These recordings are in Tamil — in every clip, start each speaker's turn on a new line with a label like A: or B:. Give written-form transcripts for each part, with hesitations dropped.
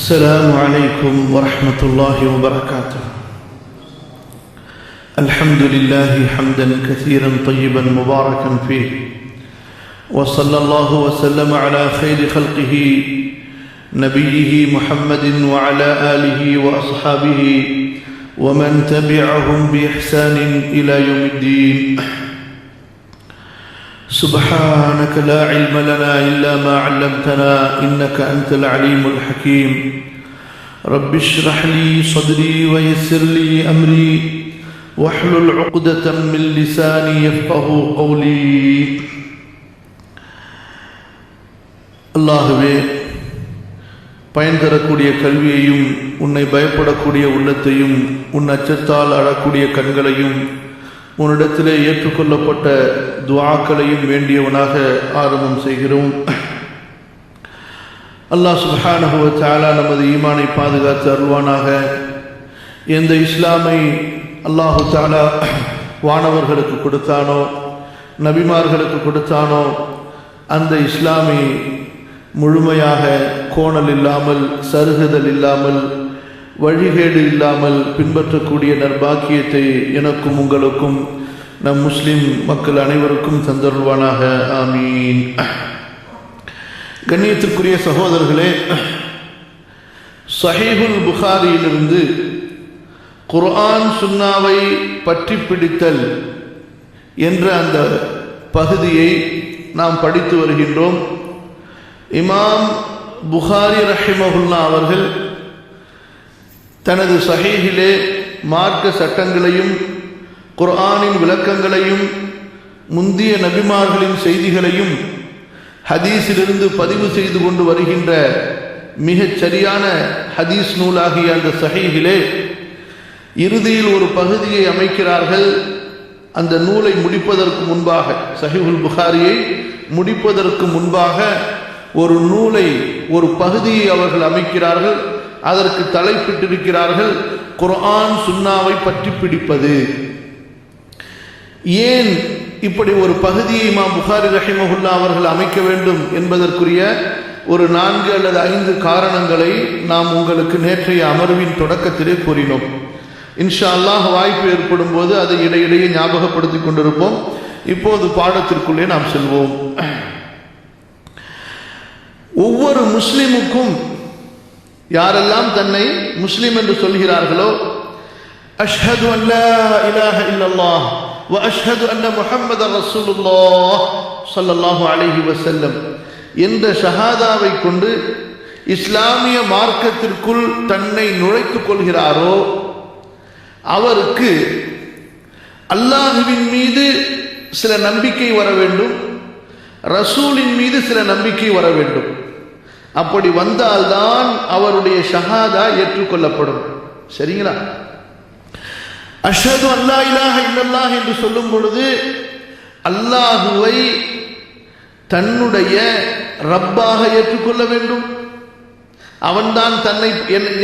A: السلام عليكم ورحمة الله وبركاته. الحمد لله حمدا كثيرا طيبا مباركا فيه، وصلى الله وسلم على خير خلقه نبيه محمد وعلى آله وأصحابه ومن تبعهم بإحسان إلى يوم الدين. سبحانك لا علم لنا إلا ما علمتنا إنك أنت العليم الحكيم. رب اشرح لي صدري ويسر لي أمري واحلل عقدة من لساني يفقه قولي. அல்லாஹ்வே, பயன் தரக்கூடிய கல்வியையும் உன்னை பயப்படக்கூடிய உள்ளத்தையும் உன் அச்சத்தால் அழக்கூடிய கண்களையும் உன்னிடத்திலே ஏற்றுக்கொள்ளப்பட்ட துஆக்களையும் வேண்டியவனாக ஆரம்பம் செய்கிறோம். அல்லாஹ் சுப்ஹானஹு வ தஆலா நமது ஈமானை பாதுகாத்து அருள்வானாக. எந்த இஸ்லாமை அல்லாஹு தஆலா வானவர்களுக்கு கொடுத்தானோ, நபிமார்களுக்கு கொடுத்தானோ, அந்த இஸ்லாமை முழுமையாக கோணல் இல்லாமல், சருகுதல் இல்லாமல், வழிகேடு இல்லாமல் பின்பற்றக்கூடிய நற்பாக்கியத்தை எனக்கும் உங்களுக்கும் நம் முஸ்லிம் மக்கள் அனைவருக்கும் தந்தருள்வானாக. ஆமீன். கண்ணியத்திற்குரிய சகோதரர்களே, ஸஹீஹுல் புகாரியிலிருந்து குர்ஆன் சுன்னாவை பற்றி பிடித்தல் என்ற அந்த பகுதியை நாம் படித்து வருகின்றோம். இமாம் புகாரி ரஹிமஹுல்லா அவர்கள் தனது ஸஹீஹிலே மார்க்க சட்டங்களையும் குர்ஆனின் விளக்கங்களையும் முந்திய நபிமார்களின் செய்திகளையும் ஹதீஸிலிருந்து பதிவு செய்து கொண்டு வருகின்ற மிகச் சரியான ஹதீஸ் நூலாகிய அந்த ஸஹீஹிலே இறுதியில் ஒரு பகுதியை அமைக்கிறார்கள். அந்த நூலை முடிப்பதற்கு முன்பாக, ஸஹீஹுல் புகாரியை முடிப்பதற்கு முன்பாக ஒரு நூலை, ஒரு பகுதியை அவர்கள் அமைக்கிறார்கள். அதற்கு தலைப்பிட்டிருக்கிறார்கள், குர்ஆன் சுன்னாவை பற்றி பிடிப்பது. ஏன் இப்படி ஒரு பகுதியை இமாம் புகாரி ரஹிமஹுல்லா அவர்கள் அமைக்க வேண்டும் என்பதற்குரிய ஒரு 4 அல்லது 5 காரணங்களை நாம் உங்களுக்கு நேற்றைய அமர்வின் தொடக்கத்திலே கூறினோம். இன்ஷா அல்லாஹ் வாய்ப்பு ஏற்படும் போது அதை இடையிடையே ஞாபகப்படுத்திக் கொண்டிருப்போம். இப்போது பாடத்திற்குள்ளே நாம் செல்வோம். ஒவ்வொரு முஸ்லிமுக்கும், யாரெல்லாம் தன்னை முஸ்லிம் என்று சொல்கிறார்களோ, அஷ்ஹது அல்லா இலாஹ இல்லல்லாஹ் வ அஷ்ஹது அன்ன முஹம்மதர் ரசூலுல்லாஹ் ஸல்லல்லாஹு அலைஹி வஸல்லம் என்ற ஷஹாதாவை கொண்டு இஸ்லாமிய மார்க்கத்திற்குள் தன்னை நுழைத்துக் கொள்கிறாரோ அவருக்கு அல்லாஹ்வின் மீது சில நம்பிக்கை வர வேண்டும், ரசூலின் மீது சில நம்பிக்கை வர வேண்டும். அப்படி வந்தால்தான் அவருடைய ஷஹாதா ஏற்றுக்கொள்ளப்படும். சரிங்களா? அஷ்ஹது அல்லா இலாஹ இல்லல்லாஹ் என்று சொல்லும் பொழுது அல்லாஹுவை தன்னுடைய ரப்பாக ஏற்றுக்கொள்ள வேண்டும். அவன்தான்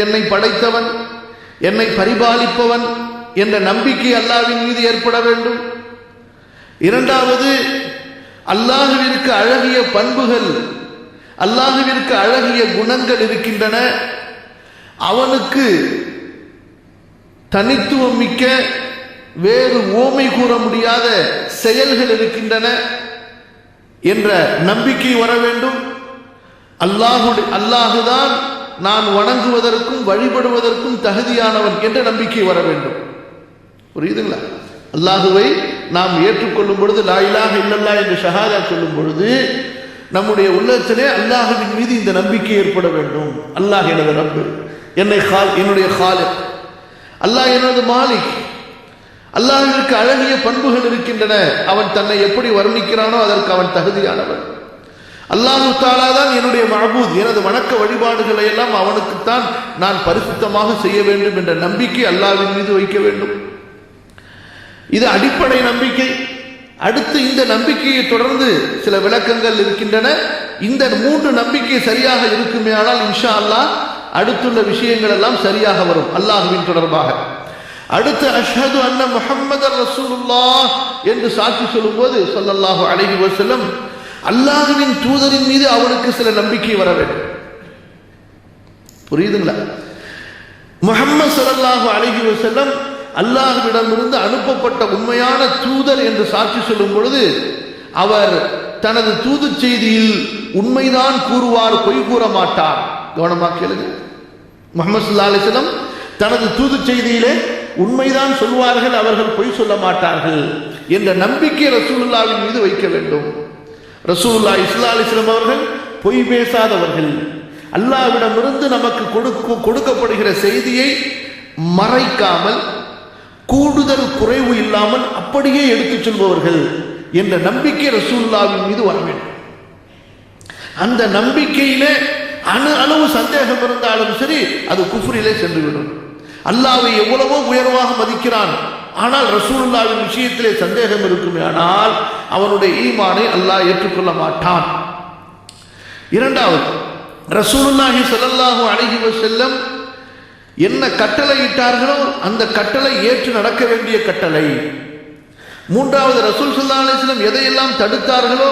A: என்னை படைத்தவன், என்னை பரிபாலிப்பவன் என்ற நம்பிக்கை அல்லாஹ்வின் மீது ஏற்பட வேண்டும். இரண்டாவது, அல்லாஹுவிற்கு அழகிய பண்புகள், அல்லாஹுவிற்கு அழகிய குணங்கள் இருக்கின்றன. அவனுக்கு தனித்துவம் மிக்க, வேறு ஓமை கூற முடியாத செயல்கள் இருக்கின்றன என்ற நம்பிக்கை வர வேண்டும். அல்லாஹுதான் நான் வணங்குவதற்கும் வழிபடுவதற்கும் தகுதியானவன் என்ற நம்பிக்கை வர வேண்டும். புரியுதுங்களா? அல்லாஹுவை நாம் ஏற்றுக்கொள்ளும் பொழுது, லா இலாஹ இல்லல்லாஹ் என்று ஷஹாதா சொல்லும் பொழுது நம்முடைய உள்ளத்திலே அல்லாஹ்வின் மீது இந்த நம்பிக்கை ஏற்பட வேண்டும். அல்லாஹ் எனது ரப்பு, என்னுடைய காலிக், அல்லாஹ் எனது மாலிக். அல்லாஹ்விற்கு அழகிய பண்புகள் இருக்கின்றன. அவன் தன்னை எப்படி வர்ணிக்கிறானோ அதற்கு அவன் தகுதியானவன். அல்லாஹ் தஆலா தான் என்னுடைய மஅபூத், எனது வணக்க வழிபாடுகளை எல்லாம் அவனுக்குத்தான் நான் பரிசுத்தமாக செய்ய வேண்டும் என்ற நம்பிக்கை அல்லாஹ்வின் மீது வைக்க வேண்டும். இது அடிப்படை நம்பிக்கை. அடுத்து இந்த நம்பிக்கையை தொடர்ந்து சில விளக்கங்கள் இருக்கின்றன. இந்த 3 நம்பிக்கை சரியாக இருக்குமே ஆனால் இன்ஷா அல்லாஹ் அடுத்துள்ள விஷயங்கள் எல்லாம் சரியாக வரும் அல்லாஹ்வின் தொடர்பாக. அடுத்து அஷ்ஹது அன்ன முஹம்மதர் ரசூலுல்லாஹ் என்று சாட்சி சொல்லும்போது ஸல்லல்லாஹு அலைஹி வஸல்லம் அல்லாஹ்வின் தூதரின் மீது அவனுக்கு சில நம்பிக்கை வர வேண்டும். புரியுதுங்களா? முஹம்மது ஸல்லல்லாஹு அலைஹி வஸல்லம் அல்லாஹ்விடமிருந்து அனுப்பப்பட்ட உண்மையான தூதர் என்று சாட்சி சொல்லும் பொழுது அவர் தனது தூது செய்தியில் உண்மைதான் கூறுவார், பொய் கூற மாட்டார். கவனமாக கேளுங்க. முஹம்மது ஸல்லல்லாஹு அலைஹி வஸல்லம் தனது தூது செய்தியிலே உண்மைதான் சொல்வார்கள், அவர்கள் பொய் சொல்ல மாட்டார்கள் என்ற நம்பிக்கை ரசூலுல்லாஹ்வின் மீது வைக்க வேண்டும். ரசூலுல்லாஹி ஸல்லல்லாஹு அலைஹி வஸல்லம் அவர்கள் பொய் பேசாதவர்கள். அல்லாஹ்விடமிருந்து நமக்கு கொடுக்கப்படுகிற செய்தியை மறைக்காமல், கூடுதல் குறைவு இல்லாமல் அப்படியே எடுத்துச் சொல்பவர்கள் என்ற நம்பிக்கை ரசூலுல்லாஹ்வின் மீது வர வேண்டும். அந்த நம்பிக்கையிலே அணு அளவு சந்தேகம் இருந்தாலும் சரி, அது குஃப்ரிலே சென்றுவிடும். அல்லாஹ்வை எவ்வளவோ உயர்வாக மதிக்கிறான், ஆனால் ரசூலுல்லாஹ்வின் விஷயத்திலே சந்தேகம் இருக்குமே ஆனால் அவனுடைய ஈமானை அல்லாஹ் ஏற்றுக்கொள்ள மாட்டான். இரண்டாவது, ரசூலுல்லாஹி ஸல்லல்லாஹு அலைஹி வஸல்லம் என்ன கட்டளை இட்டார்களோ அந்த கட்டளை ஏற்று நடக்க வேண்டிய கட்டளை. மூன்றாவது, ரசூல் ஸல்லல்லாஹு அலைஹி வஸல்லம் எதையெல்லாம் தடுத்தார்களோ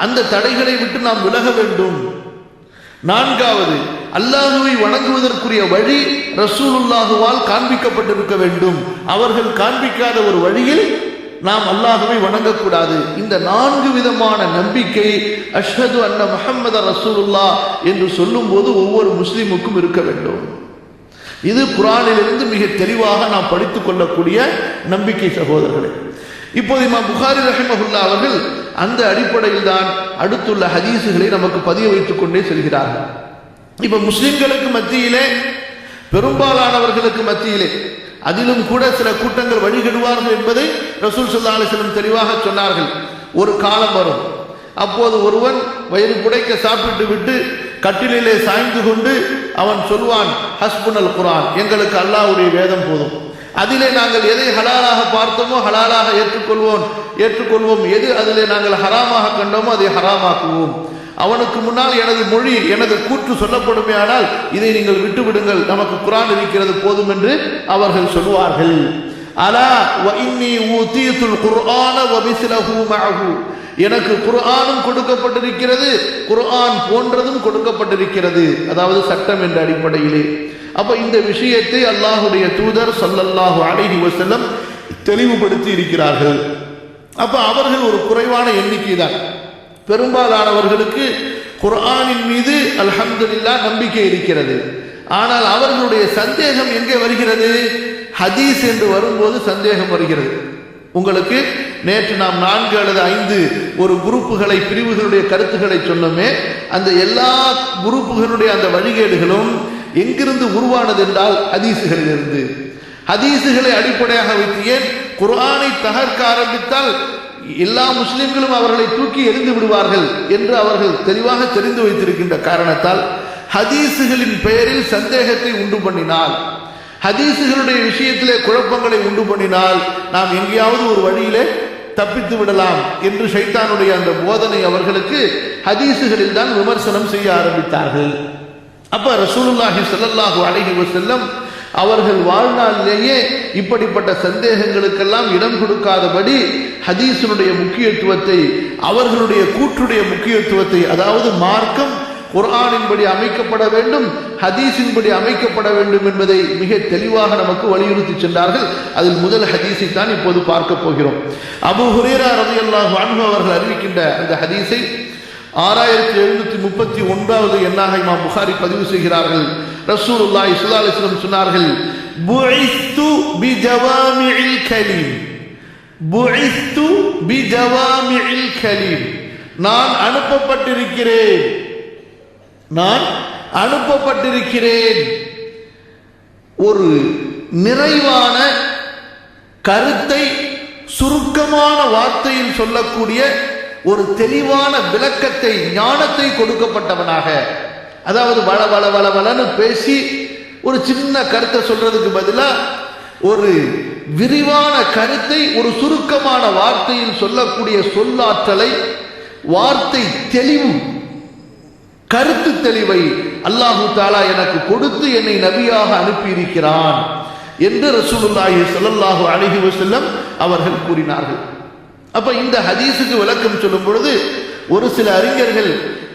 A: அந்த தடைகளை விட்டு நாம் விலக வேண்டும். நான்காவது, அல்லாஹ்வை வணங்குவதற்குரிய வழி ரசூலுல்லாஹுவால் காண்பிக்கப்பட்டிருக்க வேண்டும். அவர்கள் காண்பிக்காத ஒரு வழியில் நாம் அல்லாஹ்வை வணங்கக்கூடாது. இந்த 4 விதமான நம்பிக்கை அஷ்ஹது அன்ன முஹம்மத ரசூலுல்லாஹ் என்று சொல்லும் போது ஒவ்வொரு முஸ்லிமுக்கும் இருக்க வேண்டும். இது குர்ஆனிலிருந்து மிக தெளிவாக நாம் படித்துக் கொள்ளக்கூடிய நம்பிக்கை சகோதரர்களே. இப்போது இமாம் புகாரி ரஹிமஹுல்லாஹ் அவர்கள் அந்த அடிப்படையில் தான் அடுத்துள்ள ஹதீஸுகளை நமக்கு பதிய வைத்துக் கொண்டே செல்கிறார்கள். இப்ப முஸ்லிம்களுக்கு மத்தியிலே, பெரும்பாலானவர்களுக்கு மத்தியிலே, அதிலும் கூட சில கூட்டங்கள் வழிகெடுவார்கள் என்பதை ரசூல் ஸல்லல்லாஹு அலைஹி வஸல்லம் தெளிவாக சொன்னார்கள். ஒரு காலம் வரும், அப்போது ஒருவன் வயிறு புடைக்க சாப்பிட்டு விட்டு கட்டிலே சாய்ந்து கொண்டு அவன் சொல்வான், ஹஸ்புனல் குர்ஆன், எங்களுக்கு அல்லாஹ்வுடைய வேதம் போதும், அதிலே நாங்கள் எதை ஹலாலாக பார்த்தோமோ ஹலாலாக ஏற்றுக்கொள்வோம், எது அதிலே நாங்கள் ஹராமாக கண்டோமோ அதை ஹராமாக்குவோம். அவனுக்கு முன்னால் எனது மொழி, எனது கூற்று சொல்லப்படுமே ஆனால் இதை நீங்கள் விட்டுவிடுங்கள், நமக்கு குர்ஆன் இருக்கிறது போதும் என்று அவர்கள் சொல்வார்கள். அலா வ இன்னி ஊதீதுல் குர்ஆன வ மிஸ்லஹு மஅஹு, எனக்கு குர்ஆனும் கொடுக்கப்பட்டிருக்கிறது, குர்ஆன் போன்றதும் கொடுக்கப்பட்டிருக்கிறது, அதாவது சட்டம் என்ற அடிப்படையிலே. அப்ப இந்த விஷயத்தை அல்லாஹ்வுடைய தூதர் ஸல்லல்லாஹு அலைஹி வஸல்லம் தெளிவுபடுத்தி இருக்கிறார்கள். அப்ப அவர்கள் ஒரு குறைவான எண்ணிக்கை தான். பெரும்பாலானவர்களுக்கு குர்ஆனின் மீது அல்ஹம்துலில்லாஹ் நம்பிக்கை இருக்கிறது. ஆனால் அவர்களுடைய சந்தேகம் எங்கே வருகிறது? ஹதீஸ் என்று வரும்போது சந்தேகம் வருகிறது. உங்களுக்கு நேற்று நாம் 4 அல்லது 5 ஒரு குரூப்புகளை, பிரிவுகளுடைய கருத்துக்களை சொன்னோமே, அந்த எல்லா குரூப்புகளுடைய அந்த வழிகேடுகளும் எங்கிருந்து உருவானது என்றால் ஹதீஸுகளிலிருந்து. ஹதீஸுகளை அடிப்படையாக வைத்து, ஏன் குர்ஆனை தகர்க்க ஆரம்பித்தால் எல்லா முஸ்லிம்களும் அவர்களை தூக்கி எறிந்து விடுவார்கள் என்று அவர்கள் தெளிவாக தெரிந்து வைத்திருக்கின்ற காரணத்தால் ஹதீஸுகளின் பெயரில் சந்தேகத்தை உண்டு பண்ணினால், ஹதீஸுகளுடைய விஷயத்திலே குழப்பங்களை உண்டு பண்ணினால் நாம் எங்கேயாவது ஒரு வழியிலே தப்பித்து விடலாம் என்று ஷைத்தானுடைய அந்த போதனை அவர்களுக்கு ஹதீஸுகளில் தான் விமர்சனம் செய்ய ஆரம்பித்தார்கள். அப்ப ரசூலுல்லாஹி ஸல்லல்லாஹு அலைஹி வஸல்லம் அவர்கள் வாழ்நாளிலேயே இப்படிப்பட்ட சந்தேகங்களுக்கெல்லாம் இடம் கொடுக்காதபடி ஹதீஸினுடைய முக்கியத்துவத்தை, அவர்களுடைய கூற்றுடைய முக்கியத்துவத்தை, அதாவது மார்க்கம் குர்ஆனின்படி அமைக்கப்பட வேண்டும், ஹதீஸின்படி அமைக்கப்பட வேண்டும் என்பதை மிக தெளிவாக நமக்கு வலியுறுத்தி சென்றார்கள். அதில் முதல் ஹதீஸை தான் இப்போது பார்க்க போகிறோம். அபூ ஹுரைரா ரலியல்லாஹு அன்ஹு அவர்கள் அறிவிக்கின்ற அந்த ஹதீஸை 6731வது எண்ணாக இமாம் புகாரி பதிவு செய்கிறார்கள். ரசூலுல்லாஹி ஸல்லல்லாஹு அலைஹி வஸல்லம் சொன்னார்கள், புஇஸ்து பிஜவாமிஇல் கலீம், புஇஸ்து பிஜவாமிஇல் கலீம், நான் அனுப்பப்பட்டிருக்கிறேன் ஒரு நிறைவான கருத்தை சுருக்கமான வார்த்தையில் சொல்லக்கூடிய ஒரு தெளிவான விளக்கத்தை, ஞானத்தை கொடுக்கப்பட்டவனாக. அதாவது வளன்னு பேசி ஒரு சின்ன கருத்தை சொல்றதுக்கு பதிலா ஒரு விரிவான கருத்தை ஒரு சுருக்கமான வார்த்தையில் சொல்லக்கூடிய சொல்லாற்றலை, வார்த்தை தெளிவு, கருத்து தெளிவை அல்லாஹு தஆலா எனக்கு கொடுத்து என்னை நபியாக அனுப்பியிருக்கிறான் என்று ரசூலுல்லாஹி ஸல்லல்லாஹு அலைஹி வஸல்லம் அவர்கள் கூறினார்கள். அப்ப இந்த ஹதீஸுக்கு விளக்கம் சொல்லும் பொழுது ஒரு சில அறிஞர்கள்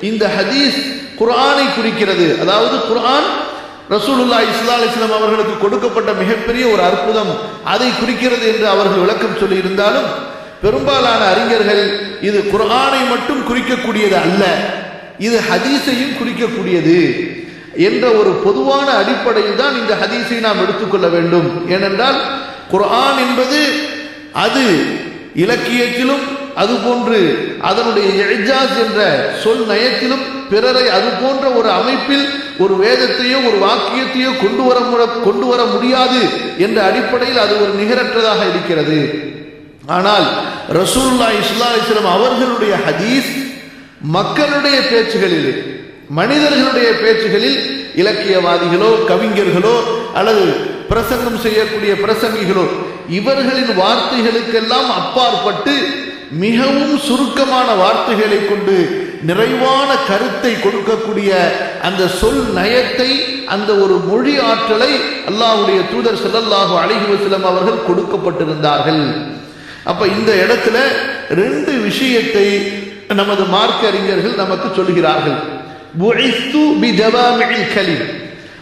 A: இந்த ஹதீஸ் குர்ஆனை குறிக்கிறது, அதாவது குர்ஆன் ரசூலுல்லாஹி ஸல்லல்லாஹு அலைஹி வஸல்லம் அவர்களுக்கு கொடுக்கப்பட்ட மிகப்பெரிய ஒரு அற்புதம் அதை குறிக்கிறது என்று அவர்கள் விளக்கம் சொல்லி இருந்தாலும் பெரும்பாலான அறிஞர்கள் இது குர்ஆனை மட்டும் குறிக்கக்கூடியது அல்ல, இது ஹதீஸையும் குறிக்கக்கூடியது என்ற ஒரு பொதுவான அடிப்படையில் தான் இந்த ஹதீஸை நாம் எடுத்துக்கொள்ள வேண்டும். ஏனென்றால் குர்ஆன் என்பது அது இலக்கியத்திலும் அதுபோன்று அதனுடைய இஜாஸ் என்ற சொல் நயத்திலும் பிறரை அது போன்ற ஒரு அமைப்பில் ஒரு வேதத்தையோ ஒரு வாக்கியத்தையோ கொண்டு வர முடியாது என்ற அடிப்படையில் அது ஒரு நிகரற்றதாக இருக்கிறது. ஆனால் ரசூலுல்லாஹி ஸல்லல்லாஹு அலைஹி வஸல்லம் அவர்களுடைய ஹதீஸ் மக்களுடைய பேச்சுகளில், மனிதர்களுடைய பேச்சுகளில், இலக்கியவாதிகளோ கவிஞர்களோ அல்லது பிரசங்கம் செய்யக்கூடிய பிரசங்கிகளோ இவர்களின் வார்த்தைகளுக்கெல்லாம் அப்பாற்பட்டு மிகவும் சுருக்கமான வார்த்தைகளை கொண்டு நிறைவான கருத்தை கொடுக்கக்கூடிய அந்த சொல் நயத்தை, அந்த ஒரு மொழி ஆற்றலை அல்லாஹ்வுடைய தூதர் ஸல்லல்லாஹு அலைஹி வஸல்லம் அவர்கள் கொடுக்கப்பட்டிருந்தார்கள். அப்ப இந்த இடத்துல ரெண்டு விஷயத்தை நமது மார்க்க அறிஞர்கள் நமக்கு சொல்கிறார்கள். புஇஸ்து பிஜவாமிஇல் கலிம்,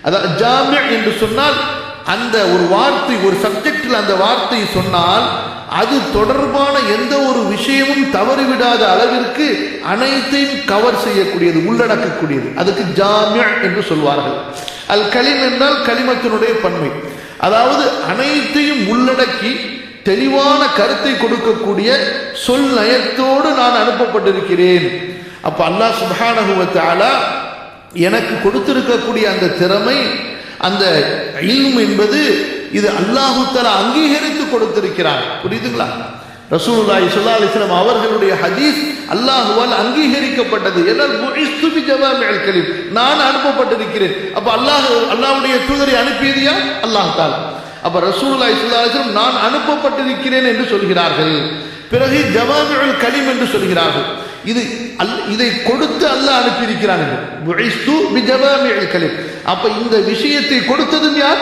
A: அதாவது ஜாமி என்று சொன்னால் அந்த ஒரு வார்த்தை, ஒரு சப்ஜெக்டில் அந்த வார்த்தை சொன்னால் அது தொடர்பான எந்த ஒரு விஷயமும் தவறிவிடாத அளவிற்கு அனைத்தையும் கவர் செய்யக்கூடியது, உள்ளடக்கக்கூடியது. அதுக்கு ஜாமி என்று சொல்வார்கள். அல் கலிம் என்றால் கலிமத்தினுடைய பன்மை, அதாவது அனைத்தையும் உள்ளடக்கி தெளிவான கருத்தை கொடுக்கக்கூடிய சொல் நயத்தோடு நான் அனுப்பப்பட்டிருக்கிறேன். அப்ப அல்லாஹ் சுப்ஹானஹு வ தஆலா எனக்கு கொடுத்திருக்கக்கூடிய அந்த திறமை, அந்த இல்ம் என்பது இது அல்லாஹு தஆலா அங்கீகரித்து கொடுத்திருக்கிறான். புரியுதுங்களா? ரசூலுல்லாஹி ஸல்லல்லாஹு அலைஹி வஸல்லம் அவர்களுடைய ஹதீஸ் அல்லாஹ்வால் அங்கீகரிக்கப்பட்டது. எல்லாம் புஇஸ்து பிஜவாமிஇல் கலிம், நான் அனுப்பப்பட்டிருக்கிறேன். அப்ப அல்லாஹ்வுடைய தூதரை அனுப்பியது யார்? அல்லாஹ் தஆலா. அப்ப ரசூலுல்லாஹி ஸல்லல்லாஹு அலைஹி வஸல்லம் நான் அனுப்பப்பட்டிருக்கிறேன் என்று சொல்கிறார்கள். பிறகு ஜவாமிஉல் கலிம் என்று சொல்கிறார்கள். இதை கொடுத்து அல்லாஹ் அனுப்பியிருக்கிறான். புஇஸ்து பிஜவாமிஇல் கலிம். அப்ப இந்த விஷயத்தை கொடுத்ததும் யார்?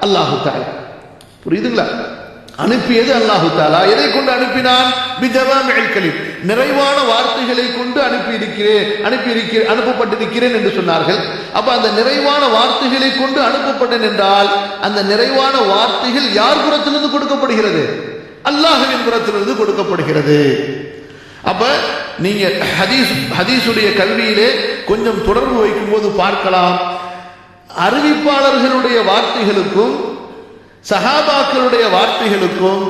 A: அல்லாஹ் தஆலா. புரியுதுங்களா? அனுப்பியது அல்லாஹ் தஆலா. எதை கொண்டு அனுப்பினான்? பிஜவாமிஇல் கலிம், நிறைவான வார்த்தைகளை கொண்டு அனுப்பப்பட்டிருக்கிறேன் என்று சொன்னார்கள். அப்ப அந்த நிறைவான வார்த்தைகளை கொண்டு அனுப்பப்பட்டேன் என்றால் அந்த நிறைவான வார்த்தைகள் யார் புறத்திலிருந்து கொடுக்கப்படுகிறது? அல்லாஹ்வின் புறத்திலிருந்து கொடுக்கப்படுகிறது. அப்ப நீங்க ஹதீஸுடைய கல்வியிலே கொஞ்சம் தொடர்பு வைக்கும் போது பார்க்கலாம், அறிவிப்பாளர்களுடைய வார்த்தைகளுக்கும் சஹாபாக்களுடைய வார்த்தைகளுக்கும்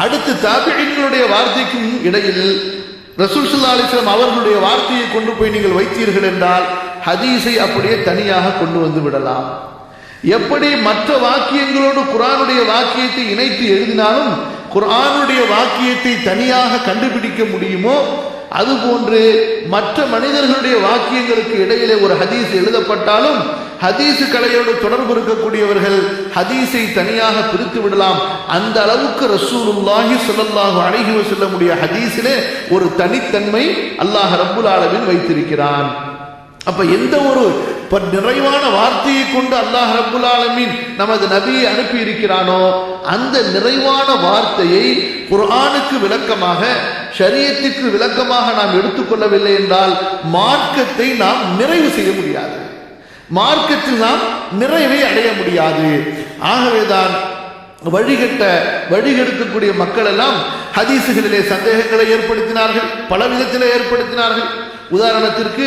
A: அடுத்து தாபிஈன்களுடைய வார்த்தைக்கும் இடையில் ரசூல் ஸல்லல்லாஹு அலைஹி வஸல்லம் அவர்களுடைய வார்த்தையை கொண்டு போய் நீங்கள் வைத்தீர்கள் என்றால் ஹதீஸை அப்படியே தனியாக கொண்டு வந்து விடலாம். எப்படி மற்ற வாக்கியங்களோடு குர்ஆனுடைய வாக்கியத்தை இணைத்து எழுதினாலும் குர்ஆனுடைய வாக்கியத்தை தனியாக கண்டுபிடிக்க முடியுமோ, அதுபோன்று மற்ற மனிதர்களுடைய வாக்கியங்களுக்கு இடையிலே ஒரு ஹதீஸ் எழுதப்பட்டாலும் ஹதீஸ் கலையோடு தொடர்பு இருக்கக்கூடியவர்கள் ஹதீஸை தனியாக பிரித்து விடலாம். அந்த அளவுக்கு ரசூலுல்லாஹி ஸல்லல்லாஹு அலைஹி வஸல்லம் உடைய ஹதீஸிலே ஒரு தனித்தன்மை அல்லாஹ் ரப்புல் ஆலமீன் வைத்திருக்கிறான். அப்ப எந்த ஒரு நிறைவான வார்த்தையை கொண்டு அல்லாஹ் ரப்புல் ஆலமீன் நமது நபியை அனுப்பி இருக்கிறானோ அந்த நிறைவான வார்த்தையை குர்ஆனுக்கு விளக்கமாக, ஷரியத்துக்கு விளக்கமாக நாம் எடுத்துக்கொள்ளவில்லை என்றால் மார்க்கத்தை நாம் நிறைவு செய்ய முடியாது, மார்க்கத்தில் நாம் நிறைவை அடைய முடியாது. ஆகவேதான் வழிகெடுக்கக்கூடிய மக்கள் எல்லாம் ஹதீஸுகளிலே சந்தேகங்களை ஏற்படுத்தினார்கள், பல விதத்திலே ஏற்படுத்தினார்கள். உதாரணத்திற்கு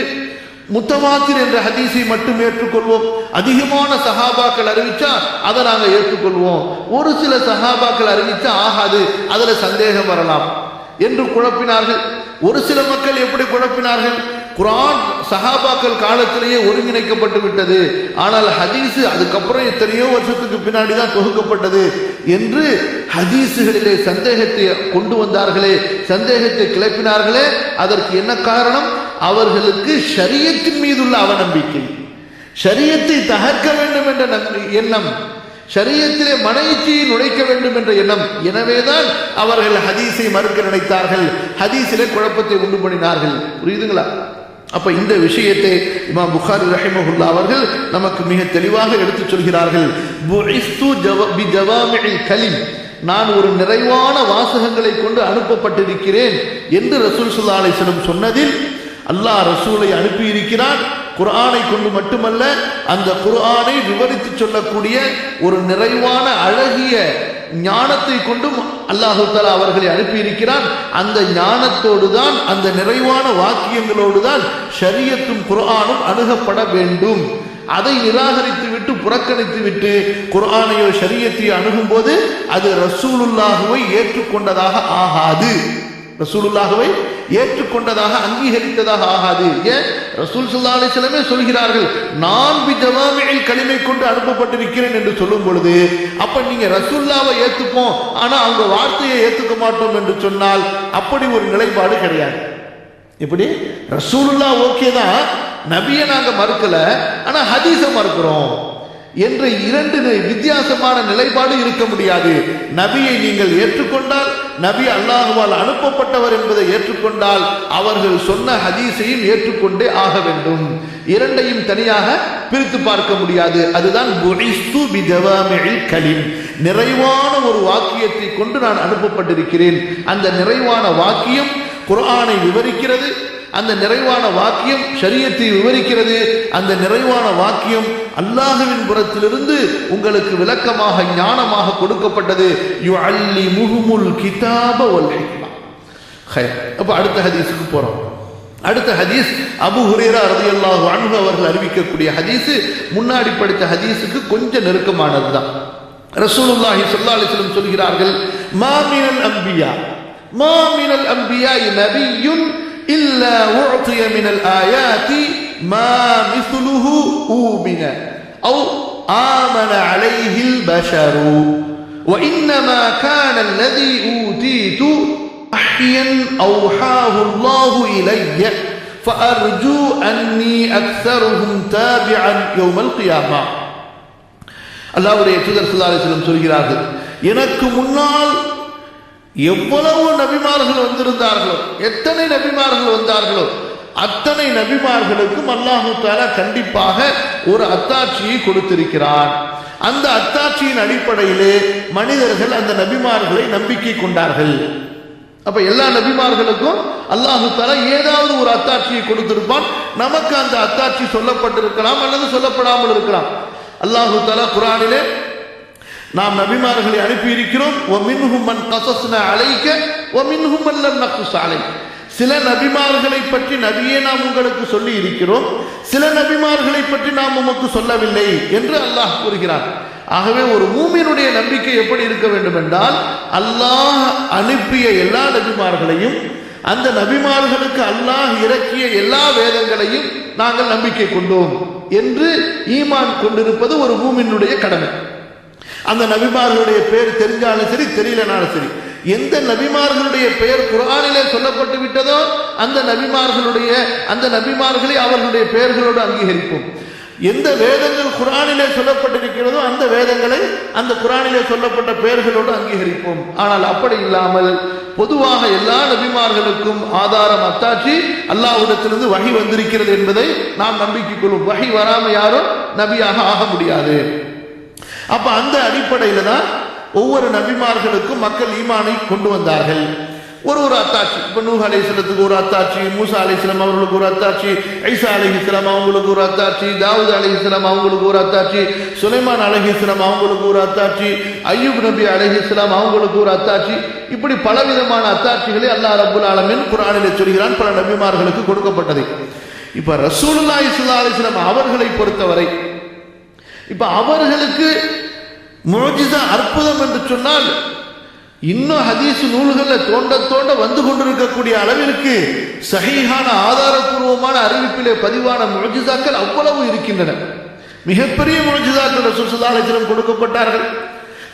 A: முத்தவாத்திர் என்ற ஹதீஸை மட்டும் ஏற்றுக்கொள்வோம், அதிகமான சஹாபாக்கள் அறிவிச்சா அதை நாங்கள் ஏற்றுக்கொள்வோம், ஒரு சில சஹாபாக்கள் அறிவிச்சா ஆகாது, அதுல சந்தேகம் வரலாம் என்று குழப்பினார்கள். ஒரு சில மக்கள் எப்படி குழப்பினார்கள்? குர்ஆன் சஹாபாக்கள் காலத்திலேயே ஒருங்கிணைக்கப்பட்டு விட்டது, ஆனால் ஹதீஸ் அதுக்கப்புறம் எத்தனையோ வருஷத்துக்கு பின்னாடி தான் தொகுக்கப்பட்டது என்று ஹதீஸுகளிலே சந்தேகத்தை கொண்டு வந்தார்களே, சந்தேகத்தை கிளப்பினார்களே. அதற்கு என்ன காரணம்? அவர்களுக்கு ஷரியத்தின் மீதுள்ள அவநம்பிக்கை, ஷரியத்தை தகர்க்க வேண்டும் என்ற எண்ணம், ஷரியத்திலே மனைச்சியை நுழைக்க வேண்டும் என்ற எண்ணம். எனவேதான் அவர்கள் ஹதீஸை மறுக்க நினைத்தார்கள், ஹதீஸிலே குழப்பத்தை உண்டு பண்ணினார்கள். புரியுதுங்களா? அப்ப இந்த விஷயத்தை இமாம் புகாரி ரஹிமஹுல்லாஹ் அவர்கள் நமக்கு மிக தெளிவாக எடுத்துச் சொல்கிறார்கள். புஇஸ்து பிஜவாமிஇல் கலிம், நான் ஒரு நிறைவான வாசகங்களை கொண்டு அனுப்பப்பட்டிருக்கிறேன் என்று ரசூல் ஸல்லல்லாஹு அலைஹி வஸல்லம் சொன்னதில் அல்லாஹ் ரசூலை அனுப்பியிருக்கிறான், குர்ஆனை கொண்டு மட்டுமல்ல, அந்த குர்ஆனை விவரித்து சொல்லக்கூடிய ஒரு நிறைவான அழகிய ஞானத்தை கொண்டும் அல்லாஹு தஆலா அவர்களை அனுப்பியிருக்கிறான். அந்த ஞானத்தோடு தான், அந்த நிறைவான வாக்கியங்களோடு தான் ஷரியத்தும் குர்ஆனும் அணுகப்பட வேண்டும். அதை நிராகரித்து விட்டு புறக்கணித்து விட்டு குர்ஆனையோ ஷரியத்தையோ அணுகும் போது அது ரசூலுல்லாஹுவை ஏற்றுக்கொண்டதாக ஆகாது, ரசூலுல்லாஹுவை ஏற்றுக்கொண்டதாக அங்கீகரித்ததாக ஆகாது. ஏன்? ரசூல் ஸல்லல்லாஹு அலைஹி வஸல்லம் சொல்கிறார்கள், நான் பிஜவாமிஇல் கலிமை கொண்டு அனுப்பப்பட்டிருக்கிறேன் என்று சொல்லும் பொழுது, அப்ப நீங்க ரசூலுல்லாஹ்வை ஏத்துப்போம் ஆனா அவங்க வார்த்தையை ஏத்துக்க மாட்டோம் என்று சொன்னால் அப்படி ஒரு நிலைப்பாடு கிடையாது. இப்படி ரசூலுல்லாஹ் ஓகே தான், நபியை நாங்க மறுக்கல, ஆனா ஹதீஸை மறுக்கிறோம் என்ற இரண்டு வித்தியாசமான நிலைப்பாடு இருக்க முடியாது. நபியை நீங்கள் ஏற்றுக்கொண்டால், நபி அல்லாஹ்வால் அனுப்பப்பட்டவர் என்பதை ஏற்றுக்கொண்டால், அவர்கள் சொன்ன ஹதீஸையும் ஏற்றுக்கொண்டே ஆக வேண்டும். இரண்டையும் தனியாக பிரித்து பார்க்க முடியாது. அதுதான் புஇஸ்து பிஜவாமிஇல் கலிம், நிறைவான ஒரு வாக்கியத்தை கொண்டு நான் அனுப்பப்பட்டிருக்கிறேன். அந்த நிறைவான வாக்கியம் குர்ஆனை விவரிக்கிறது, அந்த நிறைவான வாக்கியம் ஷரியத்தை விவரிக்கிறது, அந்த நிறைவான வாக்கியம் அல்லாஹ்வின் புறத்திலிருந்து உங்களுக்கு விளக்கமாக ஞானமாக கொடுக்கப்பட்டது. யுஅல்லிமுஹுமுல் கிதாப வல் ஹிக்மா. அப்ப அடுத்த ஹதீஸுக்கு போறோம். அடுத்த ஹதீஸ் அபூ ஹுரைரா ரலியல்லாஹு அன்ஹு அவர்கள் அறிவிக்கக்கூடிய ஹதீஸ் முன்னாடி படித்த ஹதீஸுக்கு கொஞ்சம் நெருக்கமானதுதான். ரசூலுல்லாஹி ஸல்லல்லாஹு அலைஹி வஸல்லம் சொல்கிறார்கள், மா மினல் அன்பியா நபிய்யுன் إلا أعطي من الآيات ما مثله أؤمن أو آمن عليه البشر وإنما كان الذي أوتيت وحيا أوحاه الله إلي فأرجو أني أكثرهم تابعا يوم القيامة. அல்லாஹ்வுடைய தூதர் ஸல்லல்லாஹு அலைஹி வஸல்லம் சொல்கிறார்கள், எனக்கு முன்னால் எவ்வளவு நபிமார்கள் வந்திருந்தார்களோ, எத்தனை நபிமார்கள் வந்தார்களோ, அத்தனை நபிமார்களுக்கும் அல்லாஹு தஆலா கண்டிப்பாக ஒரு அத்தாட்சியை கொடுத்திருக்கிறான். அந்த அத்தாட்சியின் அடிப்படையிலே மனிதர்கள் அந்த நபிமார்களை நம்பிக்கை கொண்டார்கள். அப்ப எல்லா நபிமார்களுக்கும் அல்லாஹு தஆலா ஏதாவது ஒரு அத்தாட்சியை கொடுத்திருப்பான். நமக்கு அந்த அத்தாட்சி சொல்லப்பட்டிருக்கலாம் அல்லது சொல்லப்படாமல் இருக்கலாம். அல்லாஹு தஆலா குர்ஆனிலே நாம் நபிமார்களை அனுப்பி இருக்கிறோம். وَمِنْهُمْ مَنْ قَصَصْنَا عَلَيْكَ وَمِنْهُمْ مَنْ لَمْ نَقْصُصْ عَلَيْكَ. சில நபிமார்களை பற்றி நபியே நாம் உங்களுக்கு சொல்லி இருக்கிறோம், சில நபிமார்களை பற்றி நாம் உமக்கு சொல்லவில்லை என்று அல்லாஹ் கூறுகிறார். ஆகவே ஒரு மூமினுடைய நம்பிக்கை எப்படி இருக்க வேண்டும் என்றால், அல்லாஹ் அனுப்பிய எல்லா நபிமார்களையும், அந்த நபிமார்களுக்கு அல்லாஹ் இறக்கிய எல்லா வேதங்களையும் நாங்கள் நம்பிக்கை கொண்டோம் என்று ஈமான் கொண்டிருப்பது ஒரு மூமினுடைய கடமை. அந்த நபிமார்களுடைய பெயர் தெரிஞ்சாலும் சரி, தெரியலனாலும் சரி, எந்த நபிமார்களுடைய பெயர் குர்ஆனிலே சொல்லப்பட்டு விட்டதோ அந்த நபிமார்களை அவர்களுடைய பெயர்களோடு அங்கீகரிப்போம். எந்த வேதங்கள் குர்ஆனிலே சொல்லப்பட்டிருக்கிறதோ அந்த வேதங்களை அந்த குர்ஆனிலே சொல்லப்பட்ட பெயர்களோடு அங்கீகரிப்போம். ஆனால் அப்படி இல்லாமல் பொதுவாக எல்லா நபிமார்களுக்கும் ஆதாரம் அத்தாட்சி அல்லாஹ்விடத்திலிருந்து வஹி வந்திருக்கிறது என்பதை நாம் நம்பிக்கை கொள்வோம். வஹி வராம யாரும் நபியாக ஆக முடியாது. அப்ப அந்த அடிப்படையில தான் ஒவ்வொரு நபிமார்களுக்கும் மக்கள் ஈமானை கொண்டு வந்தார்கள். ஒரு அத்தாட்சி. இப்ப நூஹ் அலைஹிஸ்ஸலாத்துக்கு ஒரு அத்தாட்சி, மூசா அலைஹிஸ்ஸலாம் அவர்களுக்கு ஒரு அத்தாட்சி, ஈசா அலைஹிஸ்ஸலாம் அவங்களுக்கு ஒரு அத்தாட்சி, தாவூத் அலைஹிஸ்ஸலாம் அவங்களுக்கு ஒரு அத்தாட்சி, சுலைமான் அலைஹிஸ்ஸலாம் அவங்களுக்கு ஒரு அத்தாட்சி, அய்யூப் நபி அலைஹிஸ்ஸலாம் அவங்களுக்கு ஒரு அத்தாட்சி. இப்படி பலவிதமான அத்தாட்சிகளை அல்லாஹ் ரப்பல் ஆலமீன் குர்ஆனிலே சொல்கிறான், பல நபிமார்களுக்கு கொடுக்கப்பட்டது. இப்ப ரசூலுல்லாஹி ஸல்லல்லாஹு அலைஹி வஸல்லம் அவர்களை பொறுத்தவரை, இப்ப அவர்களுக்கு முஅஜிஸா அற்புதம் என்று சொன்னால் இன்னும் ஹதீஸ் நூல்களில் தோண்ட வந்து கொண்டிருக்கக்கூடிய அளவிற்கு சஹீஹான ஆதாரபூர்வமான அறிவிப்பிலே பதிவான முஅஜிஸாக்கள் அவ்வளவு இருக்கின்றன. மிகப்பெரிய முஅஜிஸாக்கள் ரசூல் ஸல்லல்லாஹு அலைஹி வஸல்லம் கொடுக்கப்பட்டார்கள்.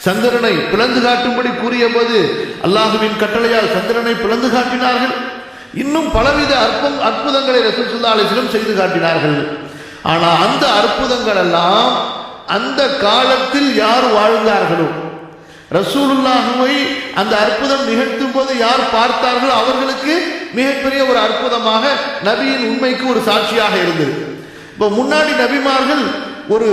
A: சந்திரனை பிளந்து காட்டும்படி கூறிய போது அல்லாஹுவின் கட்டளையால் சந்திரனை பிளந்து காட்டினார்கள். இன்னும் பலவித அற்புதங்களை ரசூல் ஸல்லல்லாஹு அலைஹி வஸல்லம் செய்து காட்டினார்கள். ஆனால் அந்த அற்புதங்கள் எல்லாம் அந்த காலத்தில் யார் வாழ்ந்தார்களோ, ரசூலுல்லாஹுவை அந்த அற்புதம் நிகழ்த்தும் போது யார் பார்த்தார்களோ அவர்களுக்கு மிகப்பெரிய ஒரு அற்புதமாக நபியின் உண்மைக்கு ஒரு சாட்சியாக இருந்தது. இப்போ முன்னாடி நபிமார்கள் ஒரு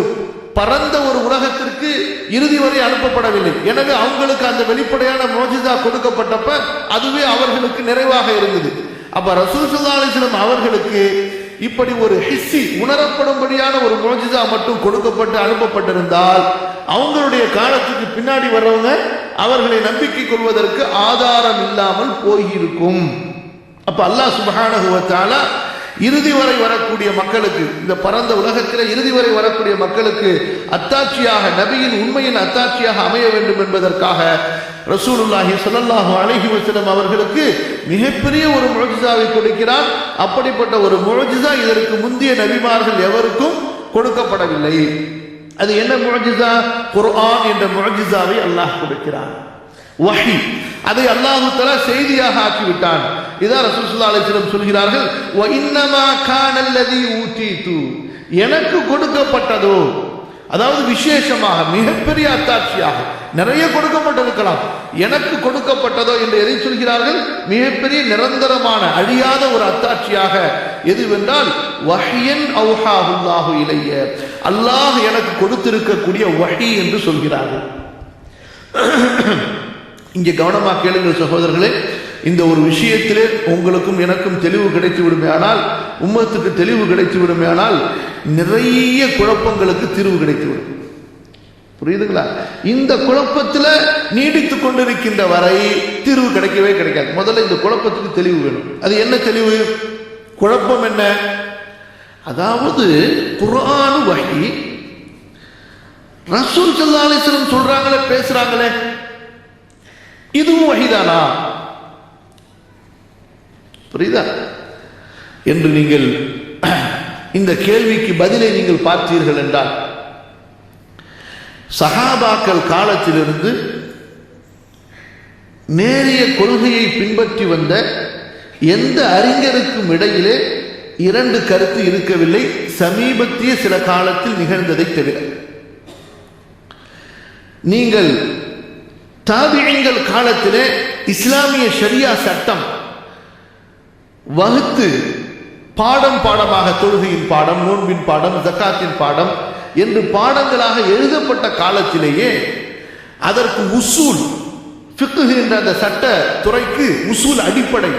A: பரந்த ஒரு உலகத்திற்கு இறுதி வரை அனுப்பப்படவில்லை. எனவே அவங்களுக்கு அந்த வெளிப்படையான முஅஜிஸா கொடுக்கப்பட்டப்ப அதுவே அவர்களுக்கு நிறைவாக இருந்தது. அப்ப ரசூல் ஸல்லல்லாஹு அலைஹி வஸல்லம் அவர்களுக்கு இப்படி ஒரு ஹிஸ்ஸி உணரப்படும்படியான ஒரு முஅஜிஸா மட்டும் கொடுக்கப்பட்டு அனுப்பப்பட்டிருந்தால் அவங்களுடைய காலத்துக்கு பின்னாடி வர்றவங்க அவர்களை நம்பிக்கை கொள்வதற்கு ஆதாரம் இல்லாமல் போயிருக்கும். அப்ப அல்லாஹ் சுப்ஹானஹு வ தஆலா இறுதி வரை வரக்கூடிய மக்களுக்கு, இந்த பரந்த உலகத்தில் இறுதி வரை வரக்கூடிய மக்களுக்கு அத்தாட்சியாக, நபியின் உண்மையின் அத்தாட்சியாக அமைய வேண்டும் என்பதற்காக ரசூலுல்லாஹி ஸல்லல்லாஹு அலைஹி வஸல்லம் அவர்களுக்கு மிகப்பெரிய ஒரு முஅஜிஸாவை கொடுக்கிறார். அப்படிப்பட்ட ஒரு முஅஜிஸா இதற்கு முந்தைய நபிமார்கள் எவருக்கும் கொடுக்கப்படவில்லை. அது என்ன முஅஜிஸா? குர்ஆன் என்ற முஅஜிஸாவை அல்லாஹ் கொடுக்கிறான். வஹி, அதை அல்லாஹ் தஆலா செய்தியாக ஆக்கிவிட்டான். இதான் ரசூல் ஸல்லல்லாஹு அலைஹி வஸல்லம் சொல்கிறார்கள், வ இன்னமா கானல்லதி ஊதீது, எனக்கு கொடுக்கப்பட்டதோ, அதாவது விசேஷமாக மிகப்பெரிய அத்தாட்சியாக நிறைய கொடுக்கப்பட்டிருக்கலாம், எனக்கு கொடுக்கப்பட்டதோ என்று எதை சொல்கிறார்கள்? மிகப்பெரிய நிரந்தரமான அழியாத ஒரு அத்தாட்சியாக. எதுவென்றால் வஹியன் அவ்ஹாஹுல்லாஹு இலைய, அல்லாஹ் எனக்கு கொடுத்திருக்கக்கூடிய வஹி என்று சொல்கிறார்கள். இங்கே கவனமாக கேளுங்கள் சகோதரர்களே, இந்த ஒரு விஷயத்திலே உங்களுக்கும் எனக்கும் தெளிவு கிடைத்து விடுமையானால், உம்மத்துக்கு தெளிவு கிடைத்து விடுமையானால் நிறைய குழப்பங்களுக்கு தீர்வு கிடைத்துவிடும். புரியுதுங்களா? இந்த குழப்பத்தில் நீடித்துக் கொண்டிருக்கின்ற வரை தீர்வு கிடைக்கவே கிடைக்காது. முதல்ல இந்த குழப்பத்துக்கு தெளிவு வேணும். அது என்ன தெளிவு? குழப்பம் என்ன? அதாவது குர்ஆன் வஹி, ரசூல் ஸல்லல்லாஹு அலைஹி வஸல்லம் சொல்றாங்களே, பேசுறாங்களே, இதுவும் வஹிதானா? புரியுதா என்று நீங்கள் இந்த கேள்விக்கு பதிலை நீங்கள் பார்த்தீர்கள் என்றால், சஹாபாக்கள் காலத்திலிருந்து நேரிய கொள்கையை பின்பற்றி வந்த எந்த அறிஞருக்கும் இடையிலே இரண்டு கருத்து இருக்கவில்லை, சமீபத்திய சில காலத்தில் நிகழ்ந்ததை தவிர. நீங்கள் தாபிஈன்கள் காலத்திலே இஸ்லாமிய ஷரியா சட்டம் வகுத்து பாடம் பாடமாக, தொழுகையின் பாடம், நோன்பின் பாடம், ஜக்காத்தின் பாடம் என்று பாடங்களாக எழுதப்பட்ட காலத்திலேயே அதற்கு உசூல், ஃபிக்ஹ் என்ற அந்த சட்ட துறைக்கு உசூல் அடிப்படை,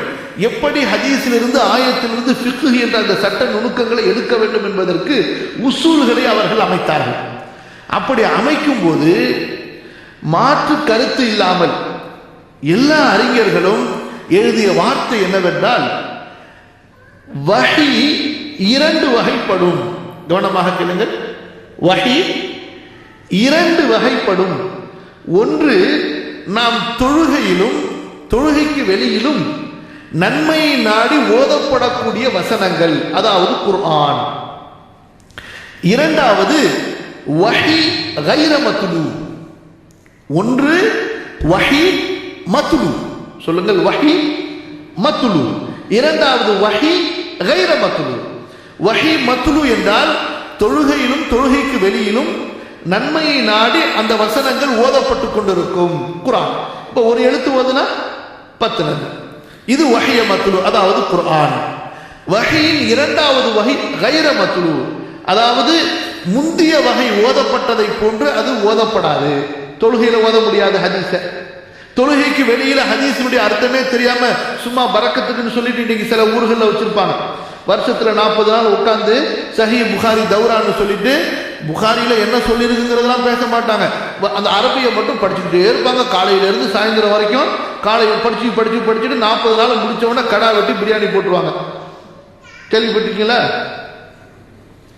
A: எப்படி ஹதீஸிலிருந்து ஆயத்திலிருந்து ஃபிக்ஹ் என்ற அந்த சட்ட நுணுக்கங்களை எடுக்க வேண்டும் என்பதற்கு உசூல்களை அவர்கள் அமைத்தார்கள். அப்படி அமைக்கும் போது மாற்று கருத்து இல்லாமல் எல்லா அறிஞர்களும் எழுதிய வார்த்தை என்னவென்றால், வஹி இரண்டு வகைப்படும். கவனமாக கேளுங்கள், வஹி இரண்டு வகைப்படும். ஒன்று, நாம் தொழுகையிலும் தொழுகைக்கு வெளியிலும் நன்மையை நாடி ஓதப்படக்கூடிய வசனங்கள், அதாவது குர்ஆன். இரண்டாவது வஹி கைர மத்லூ. ஒன்று வஹி மத்லூ, சொல்லுங்கள், வஹி மத்லூ. இரண்டாவது வஹி கைர மத்லூ. வஹி மத்லூ என்றால் தொழுகையிலும் தொழுகைக்கு வெளியிலும் நன்மையை நாடி அந்த வசனங்கள் ஓதப்பட்டு கொண்டிருக்கும் குர்ஆன். இப்போ ஒரு எழுத்து ஓதுனா 10 நன்மை. இது வஹிய மத்லூ, அதாவது குர்ஆன். வஹியின் இரண்டாவது வகை கைர மத்லூ, அதாவது முந்திய வகை ஓதப்பட்டதை போன்று அது ஓதப்படாது. தொழுகையில ஓத முடியாது ஹதீஸ. தொழுகைக்கு வெளியில ஹதீஸினுடைய அர்த்தமே தெரியாம சும்மா பரக்கத்துக்குன்னு சொல்லிட்டு இன்னைக்கு சில ஊர்களில் வச்சிருப்பாங்க. வருஷத்துல 40 நாள் உட்கார்ந்து சஹீஹ் புகாரி தௌரான்னு சொல்லிட்டு புகாரியில என்ன சொல்லியிருக்குங்கிறதெல்லாம் பேச மாட்டாங்க. அந்த அரபியை மட்டும் படிச்சுக்கிட்டே இருப்பாங்க காலையில இருந்து சாயந்தரம் வரைக்கும். காலையில் படிச்சுட்டு 40 நாள் முடிச்ச உடனே கடா வெட்டி பிரியாணி போட்டுருவாங்க. கேள்விப்பட்டிருக்கீங்களா?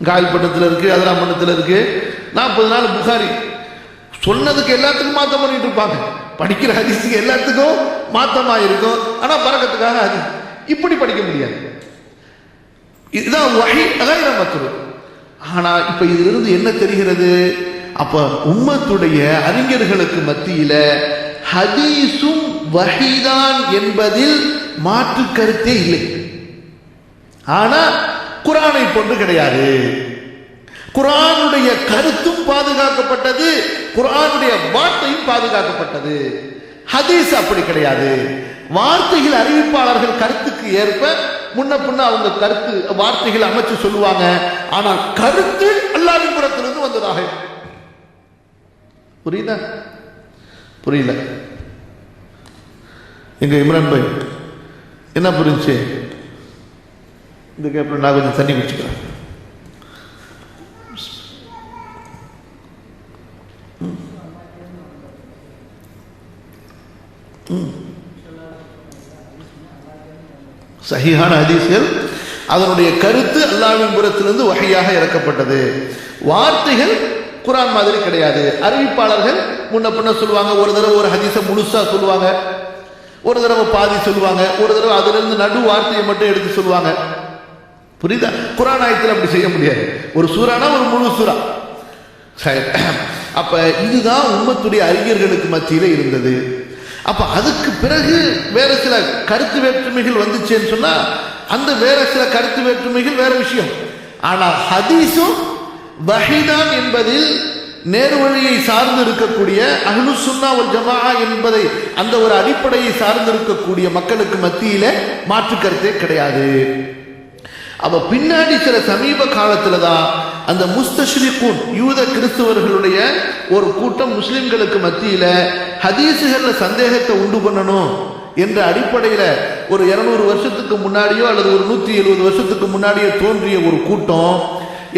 A: காயல்பட்டத்தில் இருக்கு, அதிராம்பட்டத்தில் இருக்கு. 40 நாள் புகாரி சொன்னதுக்கு எல்லாத்துக்கும் மாத்தம் பண்ணிட்டு இருப்பாங்க. படிக்கிற ஹதீஸுக்கு எல்லாத்துக்கும் மாத்தமா இருக்கும். ஆனா பரக்கத்துக்காக ஹதீஸ் இப்படி படிக்க முடியாது. இதுதான் வஹி கைர மத்லூ. ஆனா இப்ப இதிலிருந்து என்ன தெரிகிறது? அப்ப உம்மத்துடைய அறிஞர்களுக்கு மத்தியில ஹதீஸும் வஹிதான் என்பதில் மாற்று கருத்தே இல்லை. ஆனா குர்ஆனை போன்று கிடையாது. குர்ஆனுடைய கருத்தும் பாதுகாக்கப்பட்டது, குர்ஆனுடைய வார்த்தையும் பாதுகாக்கப்பட்டது. ஹதீஸ் அப்படி கிடையாது. வார்த்தைகள் அறிவிப்பாளர்கள் கருத்துக்கு ஏற்ப முன்ன பின்ன அவங்க கருத்து வார்த்தைகள் அமைச்சு சொல்லுவாங்க. ஆனால் கருத்து அல்லாஹ்வின் புறத்திலிருந்து வந்ததாக. புரியுதா? புரியல? எங்க இம்ரான் பாய் என்ன புரிஞ்சு? இந்த கேப்பில் நான் கொஞ்சம் தண்ணி குடிச்சுக்கிறேன். சஹீஹான ஹதீஸ்கள், அதனுடைய கருத்து அல்லாஹ்வின் புறத்திலிருந்து வஹீயாக இறக்கப்பட்டது. வார்த்தைகள் குர்ஆன் மாதிரி கிடையாது. அறிவிப்பாளர்கள் முன்ன பின்ன சொல்லுவாங்க. ஒரு தடவை ஒரு ஹதீஸை முழுசா சொல்லுவாங்க, ஒரு தடவை பாதி சொல்லுவாங்க, ஒரு தடவை அதிலிருந்து நடு வார்த்தையை மட்டும் எடுத்து சொல்லுவாங்க. புரியுதா? குர்ஆன் ஆயத்தில் அப்படி செய்ய முடியாது. ஒரு சூறானா ஒரு முழு சூறா. அப்ப இதுதான் உம்மத்துடைய அறிஞர்களுக்கு மத்தியில இருந்தது. அப்ப அதுக்கு பிறகு வேற சில கருத்து வேற்றுமைகள் வந்துச்சேன்னு சொன்னா அந்த வேற சில கருத்து வேற்றுமைகள் வேற விஷயம். ஆனா ஹதீஸும் வஹீதான் என்பதில் நேர்வழியை சார்ந்து இருக்கக்கூடிய அஹ்லுஸ் சுன்னா வல் ஜமாஅ என்பதை அந்த ஒரு அடிப்படையை சார்ந்து இருக்கக்கூடிய மக்களுக்கு மத்தியில மாற்று கருத்தே கிடையாது. அப்ப பின்னாடி சில சமீப காலத்துல தான் அந்த முஸ்தஷ்ரிகூன் யூத கிறிஸ்தவர்களுடைய ஒரு கூட்டம் முஸ்லிம்களுக்கு மத்தியில ஹதீஸுகள்ல சந்தேகத்தை உண்டு பண்ணணும் என்ற அடிப்படையில ஒரு 200 வருஷத்துக்கு முன்னாடியோ அல்லது ஒரு 170 வருஷத்துக்கு முன்னாடியோ தோன்றிய ஒரு கூட்டம்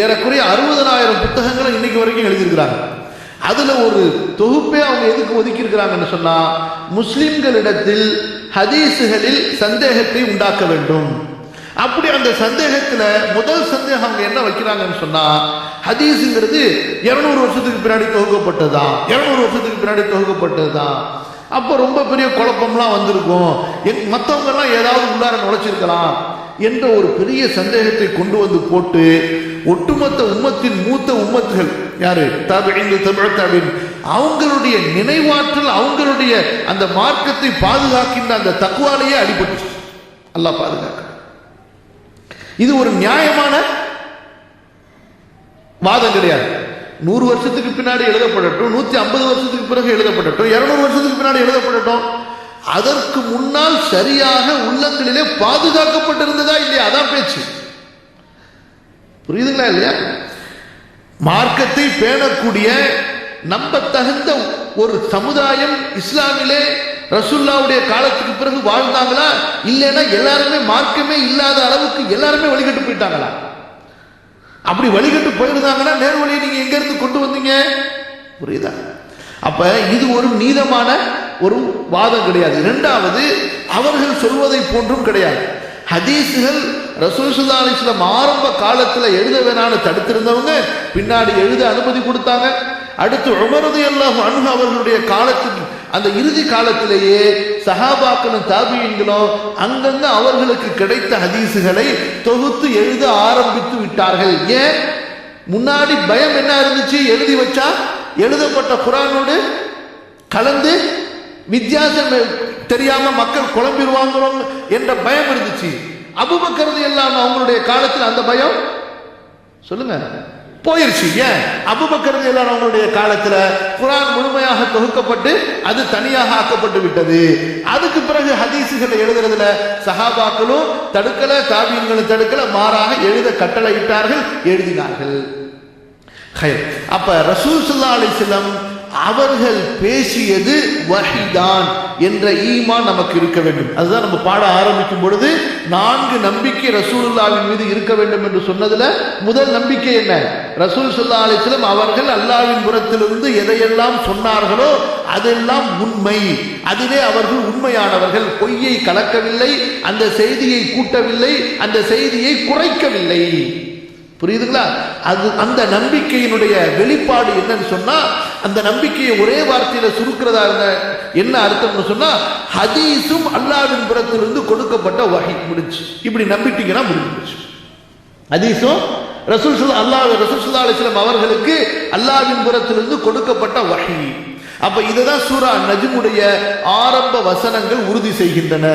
A: ஏறக்குறைய 60,000 புத்தகங்களை இன்னைக்கு வரைக்கும் எழுதியிருக்கிறாங்க. அதுல ஒரு தொகுப்பே அவங்க எதுக்கு ஒதுக்கி இருக்கிறாங்கன்னு சொன்னா, முஸ்லிம்களிடத்தில் ஹதீஸுகளில் சந்தேகத்தை உண்டாக்க வேண்டும். அப்படி அந்த சந்தேகத்துல முதல் சந்தேகம் அவங்க என்ன வைக்கிறாங்கன்னு சொன்னா, ஹதீஸுங்கிறது 200 வருஷத்துக்கு பின்னாடி தொகுக்கப்பட்டதுதான், 200 வருஷத்துக்கு பின்னாடி தொகுக்கப்பட்டதுதான். அப்போ ரொம்ப பெரிய குழப்பம்லாம் வந்திருக்கும், மற்றவங்க எல்லாம் ஏதாவது உள்ளார நுழைச்சிருக்கலாம் என்ற ஒரு பெரிய சந்தேகத்தை கொண்டு வந்து போட்டு ஒட்டுமொத்த உம்மத்தின் மூத்த உம்மத்துகள் யாரு, தாபிஈன்கள், தபஅ தாபிஈன், அவங்களுடைய நினைவாற்றல், அவங்களுடைய அந்த மார்க்கத்தை பாதுகாக்கின்ற அந்த தக்வாலேயே அடிபட்டு அல்லாஹ் பாதுகாக்க. இது ஒரு நியாயமான வாதம் கிடையாது. 100 வருஷத்துக்கு பின்னாடி எழுதப்படட்டும், 150 வருஷத்துக்கு பிறகு எழுதப்படட்டும், 200 வருஷத்துக்கு பின்னாடி எழுதப்படட்டும், அதற்கு முன்னால் சரியாக உள்ளங்களிலே பாதுகாக்கப்பட்டிருந்ததா இல்லையா, அதான் பேச்சு. புரியுதுங்களா இல்லையா? மார்க்கத்தை பேணக்கூடிய நம்ப தகுந்த ஒரு சமுதாயம் இஸ்லாமிலே ரசூலுல்லாஹ்வுடைய காலத்துக்கு பிறகு வாழ்ந்தாங்களா, இல்லைன்னா எல்லாருமே மார்க்கமே இல்லாத அளவுக்கு எல்லாருமே வழிகட்டு போயிட்டாங்களா? அப்படி வழிகட்டு போயிருந்தாங்கன்னா நேர்வழியை நீங்க எங்க இருந்து கொண்டு வந்தீங்க? புரியுதா? அப்ப இது ஒரு நீதமான ஒரு வாதம் கிடையாது. இரண்டாவது, அவர்கள் சொல்வதை போன்றும் கிடையாது. ஹதீஸுகள் ரசூல் ஸல்லல்லாஹு அலைஹி வஸல்லம் ஆரம்ப காலத்தில் எழுத வேணான்னு தடுத்திருந்தவங்க பின்னாடி எழுத அனுமதி கொடுத்தாங்க. அடுத்து உமர் ரலியல்லாஹு அன்ஹு அவர்களுடைய காலத்துக்கு அந்த இறுதி காலத்திலேயே சஹாபாக்களும் தாபிஈன்களும் அங்கங்க அவர்களுக்கு கிடைத்த ஹதீஸுகளை தொகுத்து எழுத ஆரம்பித்து விட்டார்கள். ஏன்? முன்னாடி பயம் என்ன இருந்துச்சு? எழுதி வச்சா எழுதப்பட்ட குர்ஆனோடு கலந்து வித்தியாசம் தெரியாம மக்கள் குழம்பிடுவாங்களோ என்ற பயம் இருந்துச்சு. அபூபக்கர் ரலியல்லாஹு அன்ஹு அவங்களுடைய காலத்தில் அந்த பயம் சொல்லுங்க போயிருச்சு. ஏன்? அபூபக்கர் ரலியல்லாஹு அன்ஹு அவங்களுடைய காலத்துல குர்ஆன் முழுமையாக தொகுக்கப்பட்டு அது தனியாக ஆக்கப்பட்டு விட்டது. அதுக்கு பிறகு ஹதீஸுகளை எழுதுறதுல சஹாபாக்களும் தடுக்கல, தாபீன்களும் தடுக்கல, மாறாக எழுத கட்டளையிட்டார்கள், எழுதினார்கள். அப்ப ரசூல் ஸல்லல்லாஹு அலைஹி வஸல்லம் அவர்கள் பேசியது வஹீதான் என்ற ஈமான் நமக்கு இருக்க வேண்டும். அதுதான் நம்ம பாட ஆரம்பிக்கும் பொழுது 4 நம்பிக்கை ரசூலுல்லாஹ்வின் மீது இருக்க வேண்டும் என்று சொன்னதுல முதல் நம்பிக்கை என்ன? ரசூல் ஸல்லல்லாஹு அலைஹி வஸல்லம் அவர்கள் அல்லாஹ்வின் புறத்திலிருந்து எதையெல்லாம் சொன்னார்களோ அதெல்லாம் உண்மை, அதிலே அவர்கள் உண்மையானவர்கள், பொய்யை கலக்கவில்லை, அந்த செய்தியை கூட்டவில்லை, அந்த செய்தியை குறைக்கவில்லை. புரியுதுங்களா? அது அந்த நம்பிக்கையினுடைய வெளிப்பாடு என்னன்னு சொன்னா, அந்த நம்பிக்கையை ஒரே வார்த்தையில சுருக்கிறதா இருந்த என்ன அர்த்தம்னு சொன்னா, ஹதீஸும் அல்லாஹ்வின் புறத்திலிருந்து கொடுக்கப்பட்ட வஹி. முடிஞ்சு. இப்படி நம்பிட்டீங்கன்னா முடிஞ்சு. ஹதீஸும் ரசூல் ஸல்லல்லாஹு அலைஹி வஸல்லம் அவர்களுக்கு அல்லாஹ்வின் புறத்திலிருந்து கொடுக்கப்பட்ட வஹி. அப்ப இதுதான் சூரா நஜ்முடைய ஆரம்ப வசனங்கள் உறுதி செய்கின்றன.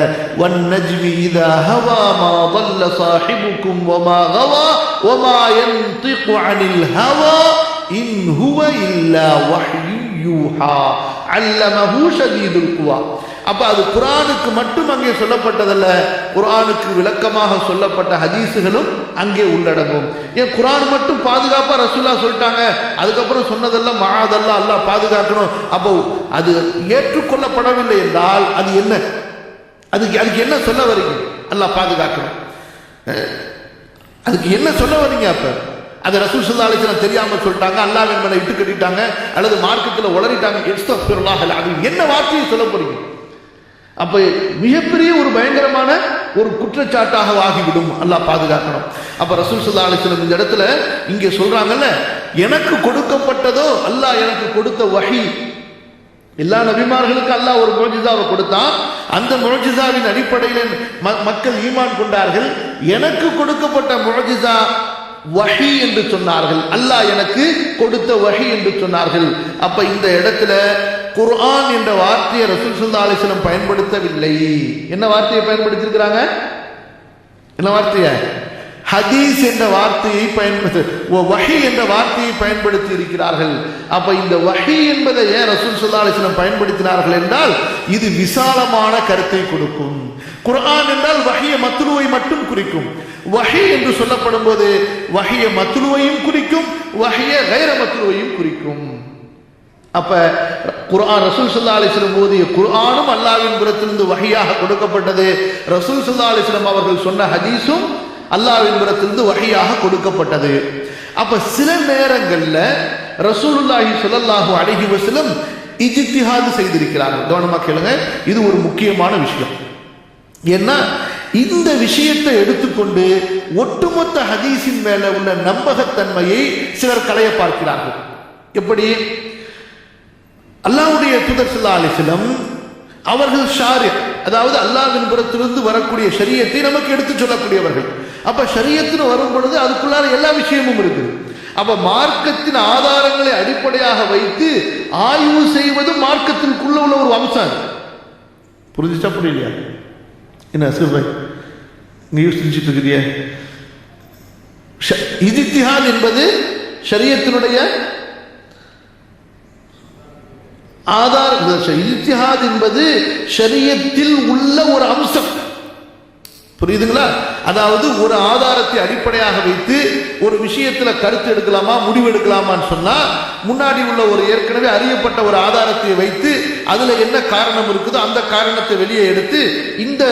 A: வன் நஜ்மி இதா ஹவா மா ضل صاحبكم وما غوى وما ينطق عن الهوى إن هو إلا وحي يوحى علمه شديد القوى. அப்ப அது குர்ஆனுக்கு மட்டும் அங்கே சொல்லப்பட்டதல்ல, குர்ஆனுக்கு விளக்கமாக சொல்லப்பட்ட ஹதீஸுகளும் அங்கே உள்ளடங்கும். ஏன் குர்ஆன் மட்டும் பாதுகாப்பா ரசூலுல்லாஹ் சொல்லிட்டாங்க, அதுக்கப்புறம் சொன்னதெல்லாம் மஆதல்லாஹ் அல்லாஹ் பாதுகாக்கணும். அப்போ அது ஏற்றுக்கொள்ளப்படவில்லை என்றால் அது என்ன? அதுக்கு என்ன சொல்ல வரீங்க? அல்லாஹ் பாதுகாக்கணும். அதுக்கு என்ன சொல்ல வரீங்க? அப்ப அது ரசூல் ஸல்லல்லாஹு அலைஹி வஸல்லம் தெரியாம சொல்லிட்டாங்க, அல்லாஹ்வின் மேல இட்டு கட்டிட்டாங்க, அல்லது மார்க்கத்தில் உளறிட்டாங்க, அஸ்தக்ஃபிருல்லாஹ் அது என்ன வார்த்தையை சொல்ல போறீங்க? அப்ப மிகப்பெரிய ஒரு பயங்கரமான ஒரு குற்றச்சாட்டாக ஆகிவிடும். அல்லாஹ் பாதுகாக்கணும். அப்ப ரசூல் ஸல்லல்லாஹு அலைஹி வஸல்லம் இந்த இடத்துல இங்கே சொல்றாங்கல்ல, எனக்கு கொடுக்கப்பட்டதோ அல்லாஹ் எனக்கு கொடுத்த வஹி. எல்லா நபிமார்களுக்கு அல்லாஹ் ஒரு முஅஜிஸாவை கொடுத்தான். அந்த முஅஜிஸாவின் அடிப்படையில் மக்கள் ஈமான் கொண்டார்கள். எனக்கு கொடுக்கப்பட்ட முஅஜிஸா வஹி என்று சொன்னார்கள். அல்லாஹ் எனக்கு கொடுத்த வஹி என்று சொன்னார்கள். அப்ப இந்த இடத்துல குர்ஆன் என்ற வார்த்தையை ரசூல் ஸல்லல்லாஹு அலைஹி வஸல்லம் பயன்படுத்தவில்லை. என்ன வார்த்தையை பயன்படுத்தி இருக்கிறாங்க? என்ன வார்த்தையை? ஹதீஸ் என்ற வார்த்தையை வஹி என்ற வார்த்தையை பயன்படுத்தி இருக்கிறார்கள். அப்ப இந்த வஹி என்பதை ஏன் ரசூல் ஸல்லல்லாஹு அலைஹி வஸல்லம் பயன்படுத்தினார்கள் என்றால், இது விசாலமான கருத்தை கொடுக்கும். குர்ஆன் என்றால் வஹிய மத்லூவை மட்டும் குறிக்கும். வஹி என்று சொல்லப்படும் போது வஹிய மத்லூவையும் குறிக்கும், வஹிய கைர மத்லூவையும் குறிக்கும். அப்ப குர்ஆன் ரசூல் ஸல்லல்லாஹு அலைஹி வஸல்லம் ஓதிய குர்ஆனும் அல்லாஹ்வின் புறத்திலிருந்து வஹியாக கொடுக்கப்பட்டது. ரசூல் ஸல்லல்லாஹு அலைஹி வஸல்லம் அவர்கள் சொன்ன ஹதீஸும் அல்லாஹ்வின் புறத்திலிருந்து வஹியாக கொடுக்கப்பட்டது. அப்ப சில நேரங்கள்ல ரசூலுல்லாஹி ஸல்லல்லாஹு அலைஹி வஸல்லம் இஜ்திஹாத் செய்திருக்கிறார்கள். கவனமா கேளுங்க, இது ஒரு முக்கியமான விஷயம். ஏன்னா இந்த விஷயத்தை எடுத்துக்கொண்டு ஒட்டுமொத்த ஹதீஸின் மேல உள்ள நம்பகத்தன்மையை சிலர் களைய பார்க்கிறார்கள். எப்படி? அல்லாஹ்வுடைய தூதர் ஸல்லல்லாஹு அலைஹி வஸல்லம் அவர்கள் ஷாரி, அதாவது அல்லாஹ்வின் புறத்திலிருந்து வரக்கூடிய ஷரியத்தை நமக்கு எடுத்து சொல்லக்கூடியவர்கள். அப்ப ஷரியத்துன்னு வரும் பொழுது அதுக்குள்ளார எல்லா விஷயமும் இருக்குது. அப்ப மார்க்கத்தின் ஆதாரங்களை அடிப்படையாக வைத்து ஆய்வு செய்வது மார்க்கத்திற்குள்ள உள்ள ஒரு அம்சம். புரிஞ்சுச்சா புரியலையா? என்ன சிறுபாய் நீ செஞ்சுட்டு இருக்கிறிய? இஜ்திஹாத் என்பது ஷரியத்தினுடைய ஆதார. இஜ்திஹாத் என்பது ஷரியத்தில் உள்ள ஒரு அம்சம். புரியுதுங்களா? அதாவது ஒரு ஆதாரத்தை அடிப்படையாக வைத்து ஒரு விஷயத்துல கருத்து எடுக்கலாமா, முடிவு எடுக்கலாமான்னு சொன்னா, முன்னாடி உள்ள ஒரு ஏற்கனவே அறியப்பட்ட ஒரு ஆதாரத்தை வைத்து அதுல என்ன காரணம் இருக்குதோ அந்த காரணத்தை வெளியே எடுத்து இந்த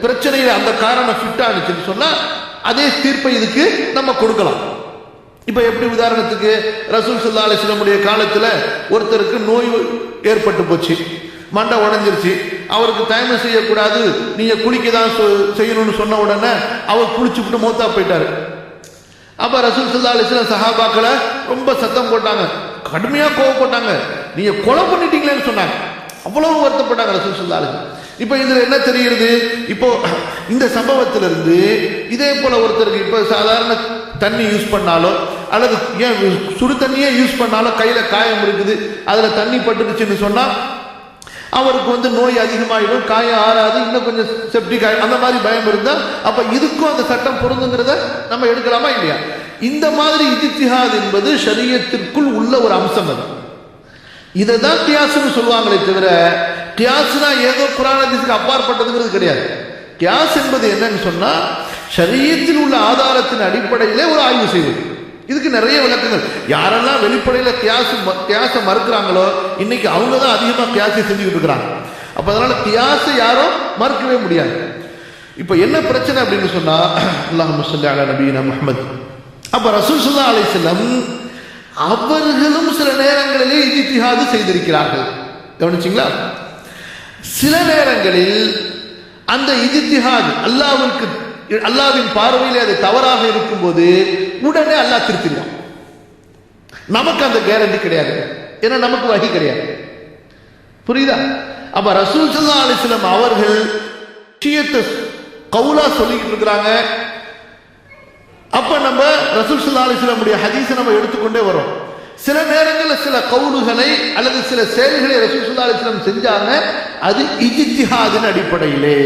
A: பிரச்சனையில அந்த காரணம் ஃபிட் ஆனிச்சுன்னு சொன்னா அதே தீர்ப்பை இதுக்கு நம்ம கொடுக்கலாம். இப்ப எப்படி? உதாரணத்துக்கு ரசூல் ஸல்லல்லாஹு அலைஹி வஸல்லம் காலத்துல ஒருத்தருக்கு நோய் ஏற்பட்டு போச்சு, மண்டை உடஞ்சிருச்சு, அவருக்கு தயம செய்யக்கூடாது, நீங்க குளிக்கதான் செய்யணும்னு சொன்ன உடனே அவர் குளிச்சுட்டு மௌத்தா போயிட்டாரு. அப்ப ரசூல் ஸல்லல்லாஹு அலைஹி வஸல்லம் சஹாபாக்களை ரொம்ப சத்தம் போட்டாங்க, கடுமையா கோவப்பட்டாங்க, நீங்க கொலை பண்ணிட்டீங்களேன்னு சொன்னாங்க. அவ்வளவு வருத்தப்பட்டாங்க ரசூல் ஸல்லல்லாஹு அலைஹி வஸல்லம். இப்ப இதுல என்ன தெரிகிறது? இப்போ இந்த சம்பவத்திலிருந்து இதே போல ஒருத்தருக்கு இப்ப சாதாரண தண்ணி யூஸ் பண்ணாலோ அல்லது ஏன் சுடு தண்ணியே யூஸ் பண்ணாலும் கையில காயம் இருக்குது, அதுல தண்ணி பட்டுடுச்சுன்னு சொன்னா அவருக்கு நோய் அதிகமாயிடும், காயம் ஆறாது, இன்னும் கொஞ்சம் செப்டிக் ஆயிடும், அந்த மாதிரி பயம் இருந்தா அப்ப இதுக்கும் அந்த சட்டம் பொருந்துங்கிறத நம்ம எடுக்கலாமா இல்லையா? இந்த மாதிரி இஜ்திஹாத் என்பது ஷரியத்திற்குள் உள்ள ஒரு அம்சம். அது இதை தான் கியாஸ்னு சொல்லுவாங்களே தவிர, கியாஸ்னா ஏதோ குர்ஆன் ஹதீஸ்க்கு அப்பாற்பட்டதுங்கிறது கிடையாது. கியாஸ் என்பது என்னன்னு சொன்னா, ஷரியத்தில் உள்ள ஆதாரத்தின் அடிப்படையிலே ஒரு ஆய்வு செய்வது. இதுக்கு நிறைய விளக்கங்கள். யாரெல்லாம் வெளிப்படையில கியாச மறுக்கிறாங்களோ இன்னைக்கு அவங்க தான் அதிகமா கியாசை செஞ்சுக்கிட்டு இருக்கிறாங்க. அப்ப அதனால கியாசை யாரும் மறுக்கவே முடியாது. இப்ப என்ன பிரச்சனை அப்படின்னு சொன்னா, அல்லாஹும்ம ஸல்லி அலா நபியினா முஹம்மத். அப்ப ரசூல் ஸல்லல்லாஹு அலைஹி வஸல்லம் அவர்களும் சில நேரங்களிலே இஜ்திஹாத் செய்திருக்கிறார்கள். கவனிச்சீங்களா? சில நேரங்களில் அந்த இஜ்திஹாத் அல்லாஹ்வின் பார்வையிலே அது தவறாக இருக்கும்போது உடனே அல்லாஹ் திருத்திடுவான். நமக்கு அந்த கேரண்டி கிடையாது, ஏன்னா நமக்கு வஹி கிடையாது. புரியுதா? அப்ப ரசூல் ஸல்லல்லாஹு அலைஹி வஸல்லம் அவர்கள் விஷயத்தை கவுலா சொல்லிக்கிட்டு இருக்கிறாங்க. அப்ப நம்ம ரசூல் ஸல்லல்லாஹு அலைஹி வஸல்லம் உடைய ஹதீஸை நம்ம எடுத்துக்கொண்டே வரோம். சில நேரங்களில் சில கவுலுகளை அல்லது சில செயல்களை ரசூல் ஸல்லல்லாஹு அலைஹி வஸல்லம் செஞ்சாங்க, அது இஜ்திஹாதின் அடிப்படையிலே.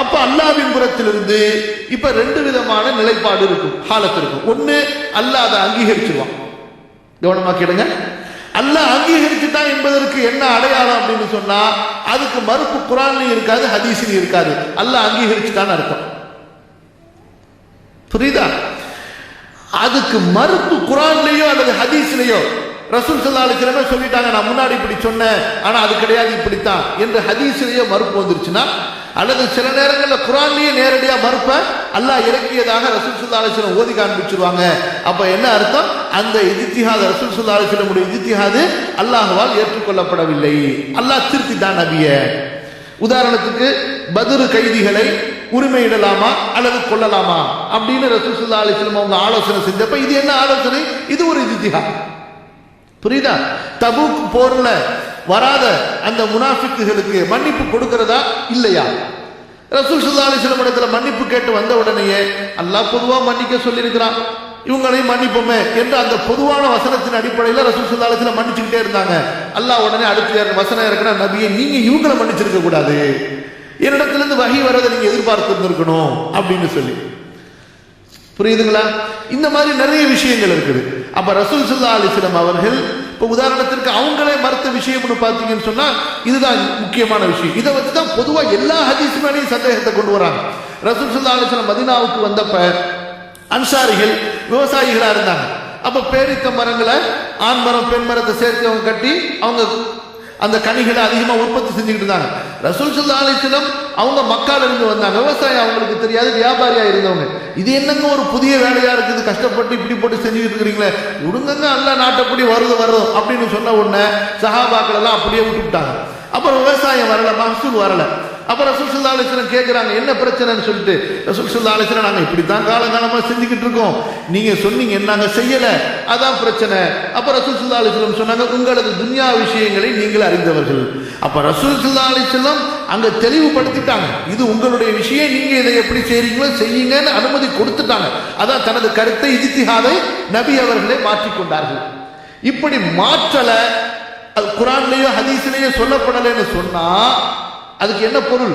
A: அப்ப அல்லாஹ்வின் புறத்திலிருந்து இப்ப ரெண்டு விதமான நிலைப்பாடு இருக்கும், ஹாலத் இருக்கும். ஒண்ணு, அல்லாஹ் அதை அங்கீகரிச்சிருவான். கவனமா கேளுங்க. அல்லாஹ் அங்கீகரிச்சுட்டான் என்பதற்கு என்ன அடையாளம் அப்படின்னு சொன்னா, அதுக்கு மறுப்பு குர்ஆன்லயும் இருக்காது, ஹதீஸ்லயும் இருக்காது. அல்லாஹ் அங்கீகரிச்சுட்டான்னு அர்த்தம். புரியுதா? அதுக்கு மறுப்பு குர்ஆன்லயோ அல்லது ஹதீஸ்லயோ ரசூல் ஸல்லல்லாஹு அலைஹி வஸல்லம் சொல்லிட்டாங்க, நான் முன்னாடி இப்படி சொன்னேன் ஆனா அது கிடையாது இப்படித்தான் என்று ஹதீஸ்லயோ மறுப்பு வந்துருச்சுன்னா அல்லது சில நேரங்களில் குர்ஆன்லயே நேரடியா மறுப்ப அல்லாஹ் இறக்கியதாக ரசூல் ஸல்லல்லாஹு அலைஹி வஸல்லம் ஓதி காண்பிச்சிருவாங்க. அப்ப என்ன அர்த்தம்? அந்த இஜ்திஹாத் ரசூல் ஸல்லல்லாஹு அலைஹி வஸல்லம் உடைய இஜ்திஹாத் அல்லாஹ்வால் ஏற்றுக்கொள்ளப்படவில்லை, அல்லாஹ் திருத்திட்டான் நபியை. உதாரணத்துக்கு பத்ர் கைதிகளை உரிமையிடலாமா அல்லது கொல்லலாமா அப்படின்னு ரசூல் ஸல்லல்லாஹு அலைஹி வஸல்லம் அவங்க ஆலோசனை செஞ்சப்ப இது என்ன ஆலோசனை? இது ஒரு இஜ்திஹாத். புரியுதா? தபூக் போர்ல வராத அந்த முனாஃபிக்குகளுக்கு மன்னிப்பு கொடுக்கிறதா இல்லையா? ரசூல் ஸல்லல்லாஹு அலைஹி வஸல்லம் இடத்துல மன்னிப்பு கேட்டு வந்த உடனேயே அல்லாஹ் பொதுவா மன்னிக்க சொல்லியிருக்கிறான், இவங்களையும் மன்னிப்போமே என்ற அந்த பொதுவான வசனத்தின் அடிப்படையில் ரசூல் ஸல்லல்லாஹு அலைஹி வஸல்லம் மன்னிச்சுக்கிட்டே இருந்தாங்க. அல்லாஹ் உடனே அடுத்த வசனம் இருக்கிற நபியை நீங்க இவங்களை மன்னிச்சிருக்க கூடாது, என்னிடத்திலிருந்து வஹி வரதை நீங்க எதிர்பார்த்திருந்திருக்கணும் அப்படின்னு சொல்லி. புரியுதுங்களா? இந்த மாதிரி நிறைய விஷயங்கள் இருக்குது. அப்ப ரசூல் ஸல்லல்லாஹு அலைஹி வஸல்லம் அவர்கள் இப்போ உதாரணத்திற்கு அவங்களே மறுத்த விஷயம்னு பார்த்தீங்கன்னு சொன்னா இதுதான் முக்கியமான விஷயம். இதை வச்சு தான் பொதுவாக எல்லா ஹதீஸ் மேலேயும் சந்தேகத்தை கொண்டு வராங்க. ரசூல் ஸல்லல்லாஹு அலைஹி வஸல்லம் மதீனாவுக்கு வந்தப்ப அன்சாரிகள் விவசாயிகளா இருந்தாங்க. அப்ப பேரித்த மரங்களை ஆண் மரம் பெண் மரத்தை சேர்த்து அவங்க கட்டி அவங்க அந்த கனிகளை அதிகமா உற்பத்தி செஞ்சுக்கிட்டு இருந்தாங்க. ரசூல் ஸல்லல்லாஹு அலைஹி வஸல்லம் அவங்க மக்கால இருந்து வந்தாங்க, விவசாயம் அவங்களுக்கு தெரியாது, வியாபாரியா இருந்தவங்க. இது என்னங்க ஒரு புதிய வேலையா இருக்குது, கஷ்டப்பட்டு இப்படி போட்டு செஞ்சுக்கிட்டு இருக்கிறீங்களே, விடுங்கங்க அல்லாஹ் நாட்டப்படி வரும் அப்படின்னு சொன்ன உடனே சஹாபாக்கள் எல்லாம் அப்படியே விட்டுவிட்டாங்க. அப்புறம் விவசாயம் வரல, மஹ்சூல் வரல. அப்ப ரசூல் ஸல்லல்லாஹு அலைஹி வஸல்லம் கேட்கிறாங்க என்ன பிரச்சனைன்னு சொல்லிட்டு. ரசூல் ஸல்லல்லாஹு அலைஹி வஸல்லம் நாங்க இப்படித்தான் காலகாலமா செஞ்சுக்கிட்டு இருக்கோம், நீங்க சொன்னீங்க நாங்க செய்யல, அதான் பிரச்சனை. அப்ப ரசூல் ஸல்லல்லாஹு அலைஹி வஸல்லம் சொன்னாங்க உங்களது துன்யா விஷயங்களை நீங்கள் அறிந்தவர்கள். அப்ப ரசூல் ஸல்லல்லாஹு அலைஹி வஸல்லம் அங்க தெளிவுபடுத்திட்டாங்க, இது உங்களுடைய விஷயம், நீங்க இதை எப்படி செய்றீங்களோ செய்யுங்கன்னு அனுமதி கொடுத்துட்டாங்க. அதான் தனது கருத்தை இஜ்திஹாதை நபி அவர்களே மாற்றிக்கொண்டார்கள். இப்படி மாற்றல அது குர்ஆன்லயோ ஹதீஸ்லயோ சொல்லப்படலைன்னு சொன்னா அதுக்கு என்ன பொருள்?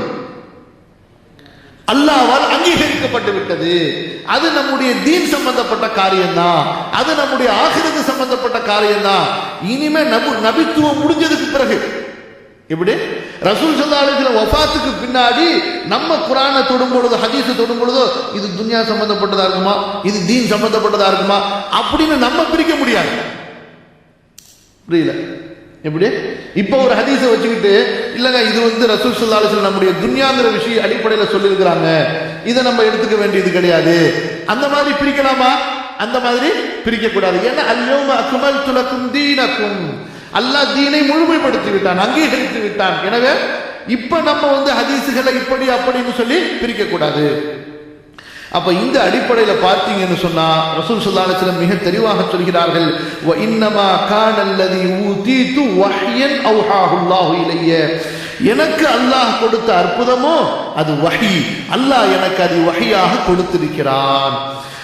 A: அல்லாஹ்வால் அங்கீகரிக்கப்பட்டு விட்டது, அது நம்முடைய தீன் சம்பந்தப்பட்ட காரியம்தான், அது நம்முடைய ஆகிரத்து சம்பந்தப்பட்ட காரியம்தான். இனிமே நபித்துவம் முடிஞ்சதுக்கு பிறகு எப்படி ரசூல் ஸல்லல்லாஹு அலைஹி வஸல்லம் வஃபாத்துக்கு பின்னாடி நம்ம குர்ஆனை தொடும் பொழுது ஹதீஸை தொடும் பொழுதோ இது துன்யா சம்பந்தப்பட்டதா இருக்குமா, இது தீன் சம்பந்தப்பட்டதா இருக்குமா அப்படின்னு நம்ம பிரிக்க முடியாது. புரியல? எப்படி இப்ப ஒரு ஹதீஸை வச்சுக்கிட்டு இல்லங்க இது ரசூல் ஸல்லல்லாஹு அலைஹி வஸல்லம் நம்முடைய துன்யாங்கிற விஷயம் அடிப்படையில் சொல்லியிருக்கிறாங்க, இதை நம்ம எடுத்துக்க வேண்டியது கிடையாது, அந்த மாதிரி பிரிக்கலாமா? அந்த மாதிரி பிரிக்க கூடாது. ஏன்னா அல்யௌம அக்மல்து லக்கும் தீனக்கும், அல்லாஹ் தீனை முழுமைப்படுத்தி விட்டான், அங்கீகரித்து விட்டான். எனவே இப்ப நம்ம ஹதீஸுகளை இப்படி அப்படின்னு சொல்லி பிரிக்க கூடாது. அப்ப இந்த அடிப்படையில் பார்த்தீங்கன்னு சொன்னா ரசூல் ஸல்லல்லாஹு அலைஹி வஸல்லம் மிக தெளிவாக சொல்கிறார்கள், வ இன்னமா கான அல்லதி ஊதீது வஹ்யன் அவ்ஹாஹு அல்லாஹு இலைய, எனக்கு அல்லாஹ் கொடுத்த அற்புதமோ அது வஹி, அல்லாஹ் எனக்கு அது வஹியாக கொடுத்திருக்கிறான்.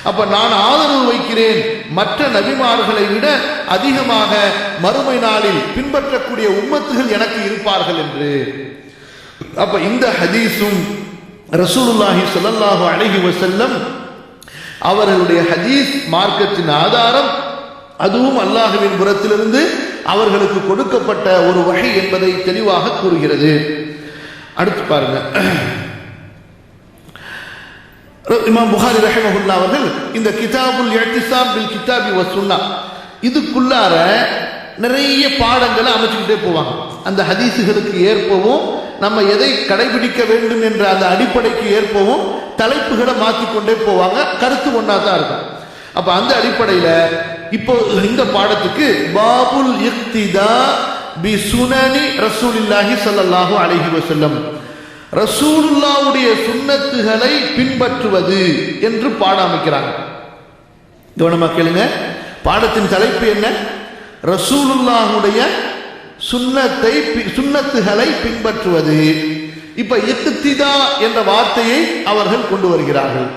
A: அப்ப நான் ஆதரவு வைக்கிறேன் மற்ற நபிமார்களை விட அதிகமாக மறுமை நாளில் பின்பற்றக்கூடிய உம்மத்துகள் எனக்கு இருப்பார்கள் என்று. அப்ப இந்த ஹதீஸும் ரசூலுல்லாஹி ஸல்லல்லாஹு அலைஹி வஸல்லம் அவர்களுடைய ஹதீஸ் மார்க்கத்தின் ஆதாரம், அதுவும் அல்லாஹ்வின் புறத்திலிருந்து அவர்களுக்கு கொடுக்கப்பட்ட ஒரு வஹி என்பதை தெளிவாக கூறுகிறது. அடுத்து பாருங்க, இமாம் புகாரி ரஹிமஹுல்லாஹ் அவர்கள் இந்த கிதாபுல் இஅ்திஸாம் பில் கிதாபி வ சுன்னா இதுக்குள்ளார நிறைய பாடங்களை அமைச்சுக்கிட்டே போவாங்க. அந்த ஹதீஸுகளுக்கு ஏற்பவும் நம்ம எதை கடைபிடிக்க வேண்டும் என்ற அந்த அடிப்படைக்கு ஏற்பவும் தலைப்புகளை மாற்றிக்கொண்டே போவாங்க, கருத்து ஒன்றா தான் இருக்கும். அப்ப அந்த அடிப்படையில் இப்போ இந்த பாடத்துக்கு பாபுல் இக்திதா பி சுனனி ரசூலில்லாஹி ஸல்லல்லாஹு அலைஹி வஸல்லம், ரசூலுல்லாஹ்வுடைய சுன்னத்துகளை பின்பற்றுவது என்று பாடம் அமைக்கிறாங்க. கவனமா கேளுங்க, பாடத்தின் தலைப்பு என்ன? ரசூலுல்லாஹ்வுடைய சுன்னத்துகளை பின்பற்றுவது. இப்ப இக்திதா என்ற வார்த்தையை அவர்கள் கொண்டு வருகிறார்கள்.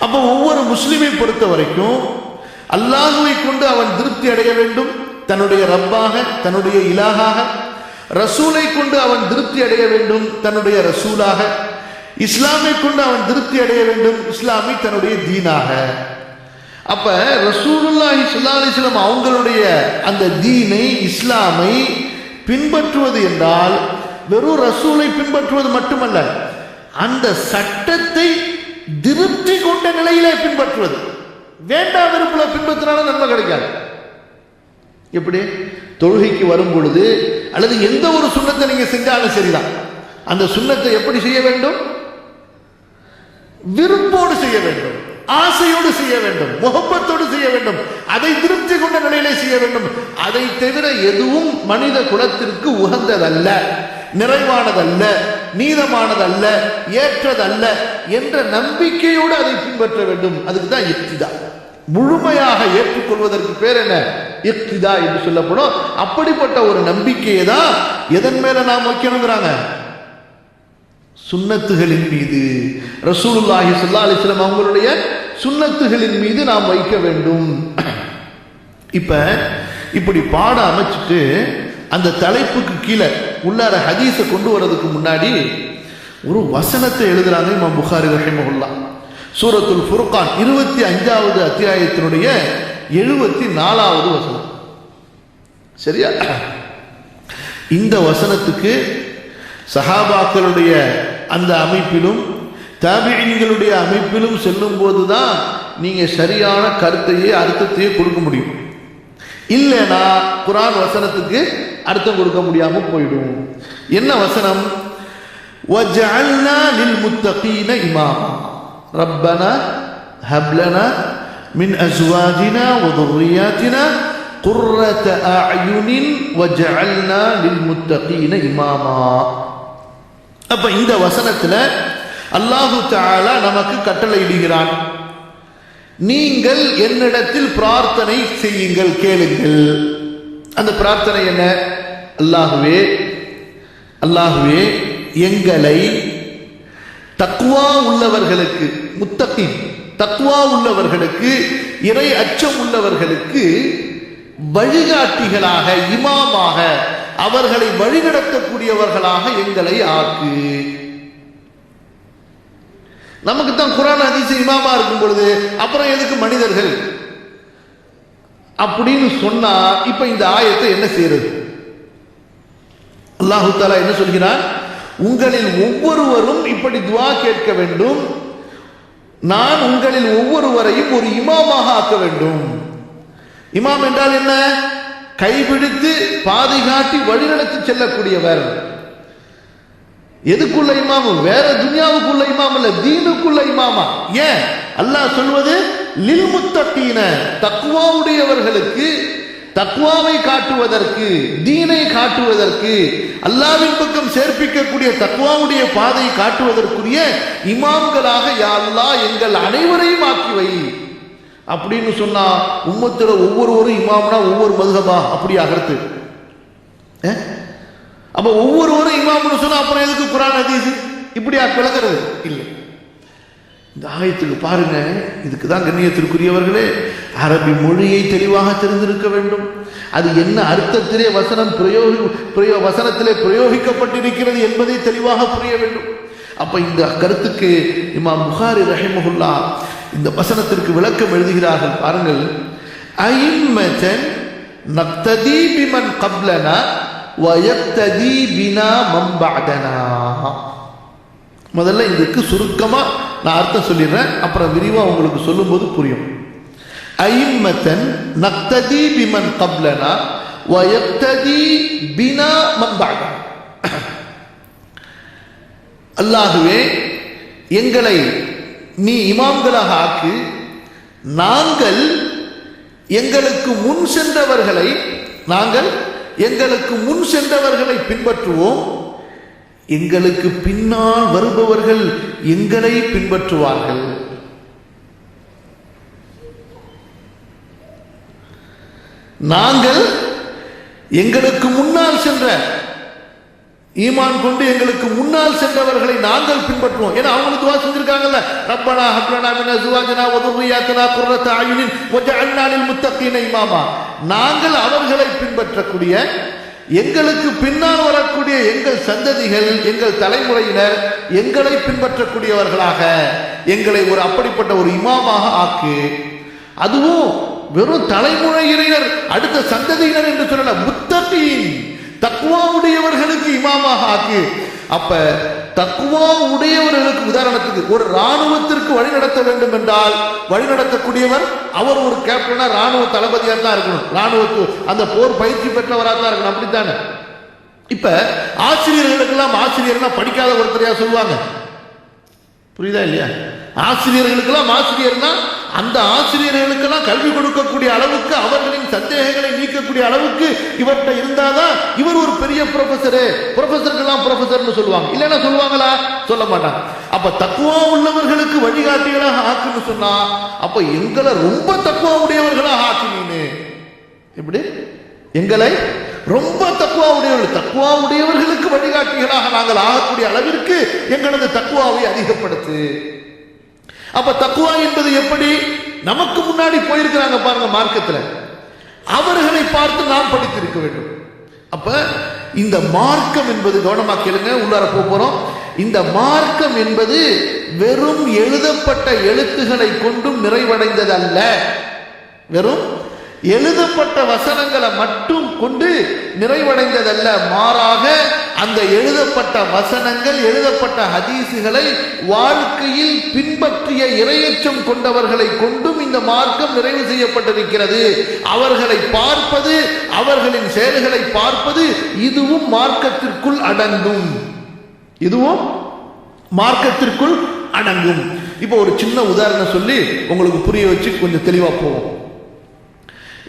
A: அப்ப ஒவ்வொரு முஸ்லிமை பொறுத்த வரைக்கும் அல்லாஹ்வை கொண்டு அவன் திருப்தி அடைய வேண்டும், தன்னுடைய ரப்பாக, தன்னுடைய இலாகாக. ரசூலை கொண்டு அவன் திருப்தி அடைய வேண்டும், தன்னுடைய ரசூலாக. இஸ்லாமை கொண்டு அவன் திருப்தி அடைய வேண்டும், இஸ்லாமை தன்னுடைய தீனாக. அப்ப ரசூலுல்லாஹி ஸல்லல்லாஹு அலைஹி வஸல்லம் அவங்களுடைய அந்த தீனை, இஸ்லாமை பின்பற்றுவது என்றால் வெறும் ரசூலை பின்பற்றுவது மட்டுமல்ல, அந்த சட்டத்தை திருப்தி கொண்ட நிலையிலே பின்பற்றுவது. வேண்டாம் விரும்பல பின்பற்றினாலும் நன்மை கிடைக்காது. எப்படி? தொழுகைக்கு வரும் பொழுது அல்லது எந்த ஒரு சுன்னத்தை நீங்க செஞ்சாலும் சரிதான், அந்த சுன்னத்தை எப்படி செய்ய வேண்டும்? விருப்போடு செய்ய வேண்டும், ஆசையோடு செய்ய வேண்டும், முகப்பத்தோடு செய்ய வேண்டும், அதை திருப்தி கொண்ட நிலையிலே செய்ய வேண்டும். அதை தவிர எதுவும் மனித குலத்திற்கு உகந்ததல்ல, நிறைவானதல்ல, நீதமானதல்ல, ஏற்றதல்ல என்ற நம்பிக்கையோடு அதை பின்பற்ற வேண்டும். அதுக்கு தான் இக்திதா. முழுமையாக ஏற்றுக்கொள்வதற்கு பேர் என்ன? இக்திதா என்று சொல்லப்படும். அப்படிப்பட்ட ஒரு நம்பிக்கையை தான் எதன் மேல நாம் வைக்கணுங்கிறாங்க? சுன்னத்துகளின் மீது, ரசூலுல்லாஹி ஸல்லல்லாஹு அலைஹி வஸல்லம் அவங்களுடைய சுன்னத்துகளின் மீது நாம் வைக்க வேண்டும். இப்ப இப்படி பாட அமைச்சிட்டு அந்த தலைப்புக்கு கீழே உள்ளார ஹதீஸை கொண்டு வரதுக்கு முன்னாடி ஒரு வசனத்தை எழுதுறாங்க இமாம் புகாரி ரஹிமஹுல்லாஹ். சூரத்துல் ஃபுர்கான் 25வது அத்தியாயத்தினுடைய 74வது வசனம். சரியா? இந்த வசனத்துக்கு சஹாபாக்களுடைய அந்த அமைப்பிலும் தாபிஈன்களுடைய அமைப்பிலும் செல்லும் போதுதான் நீங்க சரியான கருத்தையே அர்த்தத்தையே கொடுக்க முடியும். இல்லைனா குர்ஆன் வசனத்துக்கு அர்த்தம் கொடுக்க முடியாம போயிடும். என்ன வசனம்? வஜஅல்னா லில் முத்தகீன இமாமா ரப்பனா ஹப் லனா மின் அஸ்வாஜினா வ ذُرِّيَّاتِنَا قُرَّةَ أَعْيُنٍ وَجَعَلْنَا لِلْمُتَّقِينَ إِمَامًا. அப்ப இந்த வசனத்துல அல்லாஹு தஆலா நமக்கு கட்டளை இடுகிறான், நீங்கள் என்னிடத்தில் பிரார்த்தனை செய்யுங்கள், கேளுங்கள். அந்த பிரார்த்தனை என்ன? அல்லாஹ்வே, அல்லாஹ்வே எங்களை தக்வா உள்ளவர்களுக்கு, முத்தகீன் தக்வா உள்ளவர்களுக்கு, இறை அச்சம் உள்ளவர்களுக்கு வழிகாட்டிகளாக, இமாமாக, அவர்களை வழிநடத்தக்கூடியவர்களாக எங்களை ஆக்கு. நமக்கு தான் குர்ஆன் ஹதீஸ் இமாமா இருக்கும் பொழுது அப்புறம் எதுக்கு மனிதர்கள் அப்படின்னு சொன்னா, இப்ப இந்த ஆயத்தை என்ன செய்யறது? அல்லாஹு தஆலா என்ன சொல்கிறார்? உங்களில் ஒவ்வொருவரும் இப்படி துஆ கேட்க வேண்டும், நான் உங்களில் ஒவ்வொருவரையும் ஒரு இமாமாக ஆக்க வேண்டும். இமாம் என்றால் என்ன? கைபிடித்து பாதுகாட்டி வழிநடத்தி செல்லக்கூடியவர். எதுக்குள்ள இமாமு? வேற துன்யாவுக்குள்ள இமாம் இல்ல, தீனுக்குள்ள இமாமா. ஏன் அல்லாஹ் சொல்வது லில் முத்தகீன, தக்வாவுடையவர்களுக்கு, தக்வாவை காட்டுவதற்கு, தீனை காட்டுவதற்கு, அல்லாஹ்வின் பக்கம் சேர்ப்பிக்கக்கூடிய தக்வாவுடைய பாதையை காட்டுவதற்குரிய இமாம்களாக யா அல்லாஹ் எங்கள் அனைவரையும் ஆக்கி வை அப்படின்னு சொன்னா, உம்மத்துல ஒவ்வொருவரும் இமாம்னா ஒவ்வொரு மதுஹபா அப்படி ஆகிறது. அப்ப ஒவ்வொருவரும் இமாம்னு சொன்னா அப்புறம் எதுக்கு குர்ஆன் ஹதீஸ் இப்படி விளக்குறது? இல்லை. இந்த ஆயத்துக்கு பாருங்க, இதுக்கு தான் கண்ணியத்திற்குரியவர்களே அரபி மொழியை தெளிவாக தெரிந்திருக்க வேண்டும். அது என்ன அர்த்தத்திலே வசனத்திலே பிரயோகிக்கப்பட்டிருக்கிறது என்பதை தெளிவாக புரிய வேண்டும். அப்ப இந்த கருத்துக்கு இமாம் புகாரி ரஹிமஹுல்லாஹ் இந்த வசனத்திற்கு விளக்கம் எழுதுகிறார்கள். பாருங்கள், அயிம்மதன் நக்ததி பிமன் கப்லனா வயக்ததி பினா மன் பஅதனா. முதல்ல இதுக்கு சுருக்கமா நான் அர்த்தம் சொல்லிடுறேன், அப்புறம் விரிவா உங்களுக்கு சொல்லும்போது புரியும். அயிம்மதன் நக்ததி பிமன் கப்லனா வயக்ததி பினா மன் பஅதனா. அல்லாஹ்வே எங்களை நீ இமாம்களாக ஆக்கு, நாங்கள் எங்களுக்கு முன் சென்றவர்களை பின்பற்றுவோம், எங்களுக்கு பின்னால் வருபவர்கள் எங்களை பின்பற்றுவார்கள். நாங்கள் எங்களுக்கு முன்னால் சென்ற, ஈமான் கொண்டு எங்களுக்கு முன்னால் சென்றவர்களை நாங்கள் பின்பற்றுவோம். ஏன்னா அவங்க துஆ செஞ்சிருக்காங்கல்ல, ரப்பனா ஹப் லனா மின் அஸ்வாஜினா வ ذُرِّيَّاتِنَا قُرَّةَ أَعْيُنٍ وَجَعَلْنَا لِلْمُتَّقِينَ إِمَامًا. நாங்கள் அவர்களை பின்பற்றக்கூடிய, எங்களுக்கு பின்னால் வரக்கூடிய எங்கள் சந்ததிகள், எங்கள் தலைமுறையினர் எங்களை பின்பற்றக்கூடியவர்களாக எங்களை ஒரு அப்படிப்பட்ட ஒரு இமாமாக ஆக்கு. அதுவும் வெறும் தலைமுறையினர், அடுத்த சந்ததியினர் என்று சொல்லல, முத்தகீன் தக்வாவுடையவர்களுக்கு இமாமாக ஆக்கு. அப்ப தக்வா உடையவர்களுக்கு, உதாரணத்துக்கு ஒரு ராணுவத்திற்கு வழிநடத்த வேண்டும் என்றால் வழிநடத்தக்கூடியவர் அவர் ஒரு கேப்டனா, ராணுவ தளபதியாக தான் இருக்கணும், ராணுவத்து அந்த போர் பயிற்சி பெற்றவராக தான் இருக்கணும். அப்படித்தானே? இப்ப ஆசிரியர்களுக்கெல்லாம் ஆசிரியர்னா படிக்காத ஒருத்தரையா சொல்லுவாங்க? புரியுதா இல்லையா? ஆசிரியர்களுக்கெல்லாம் ஆசிரியர்னா அந்த ஆசிரியர்களுக்கெல்லாம் கல்வி கொடுக்கக்கூடிய அளவுக்கு, அவர்களின் சந்தேகங்களை நீக்கக்கூடிய அளவுக்கு இவர்கிட்ட இருந்தாதான் இவர் ஒரு பெரிய ப்ரொஃபஸரு. ப்ரொஃபஸருக்கெல்லாம் ப்ரொஃபஸர்னு சொல்லுவாங்க, இல்லைன்னா சொல்லுவாங்களா? சொல்ல மாட்டாங்க. அப்ப தக்குவா உள்ளவர்களுக்கு வழிகாட்டிகளாக ஆக்குன்னு சொன்னா, அப்ப எங்களை ரொம்ப தக்குவா உடையவர்களாக ஆக்குனீன்னு. எப்படி? எங்களை ரொம்ப தக்குவா உடையவர்கள், தக்குவா உடையவர்களுக்கு வழிகாட்டிகளாக நாங்கள் ஆகக்கூடிய அளவிற்கு எங்களது தக்குவாவை அதிகப்படுத்து. அப்ப தக்குவா என்பது எப்படி? நமக்கு முன்னாடி போயிருக்கிறாங்க பாருங்க மார்க்கத்தில், அவர்களை பார்த்து நாம் படித்திருக்க வேண்டும். அப்ப இந்த மார்க்கம் என்பது, கவனமா கேளுங்க, உள்ளார போறோம். இந்த மார்க்கம் என்பது வெறும் எழுதப்பட்ட எழுத்துக்களை கொண்டும் நிறைவடைந்தது அல்ல. வெறும் எழுதப்பட்ட வசனங்களை மட்டும் கொண்டு நிறைவடைந்ததல்ல. மாறாக அந்த எழுதப்பட்ட வசனங்கள், எழுதப்பட்ட ஹதீசுகளை வாழ்க்கையில் பின்பற்றிய இறையச்சம் கொண்டவர்களை கொண்டும் இந்த மார்க்கம் நிறைவு செய்யப்பட்டிருக்கிறது. அவர்களை பார்ப்பது, அவர்களின் செயல்களை பார்ப்பது, இதுவும் மார்க்கத்திற்குள் அடங்கும். இதுவும் மார்க்கத்திற்குள் அடங்கும். இப்போ ஒரு சின்ன உதாரணம் சொல்லி உங்களுக்கு புரிய வச்சு கொஞ்சம் தெளிவா போவோம்.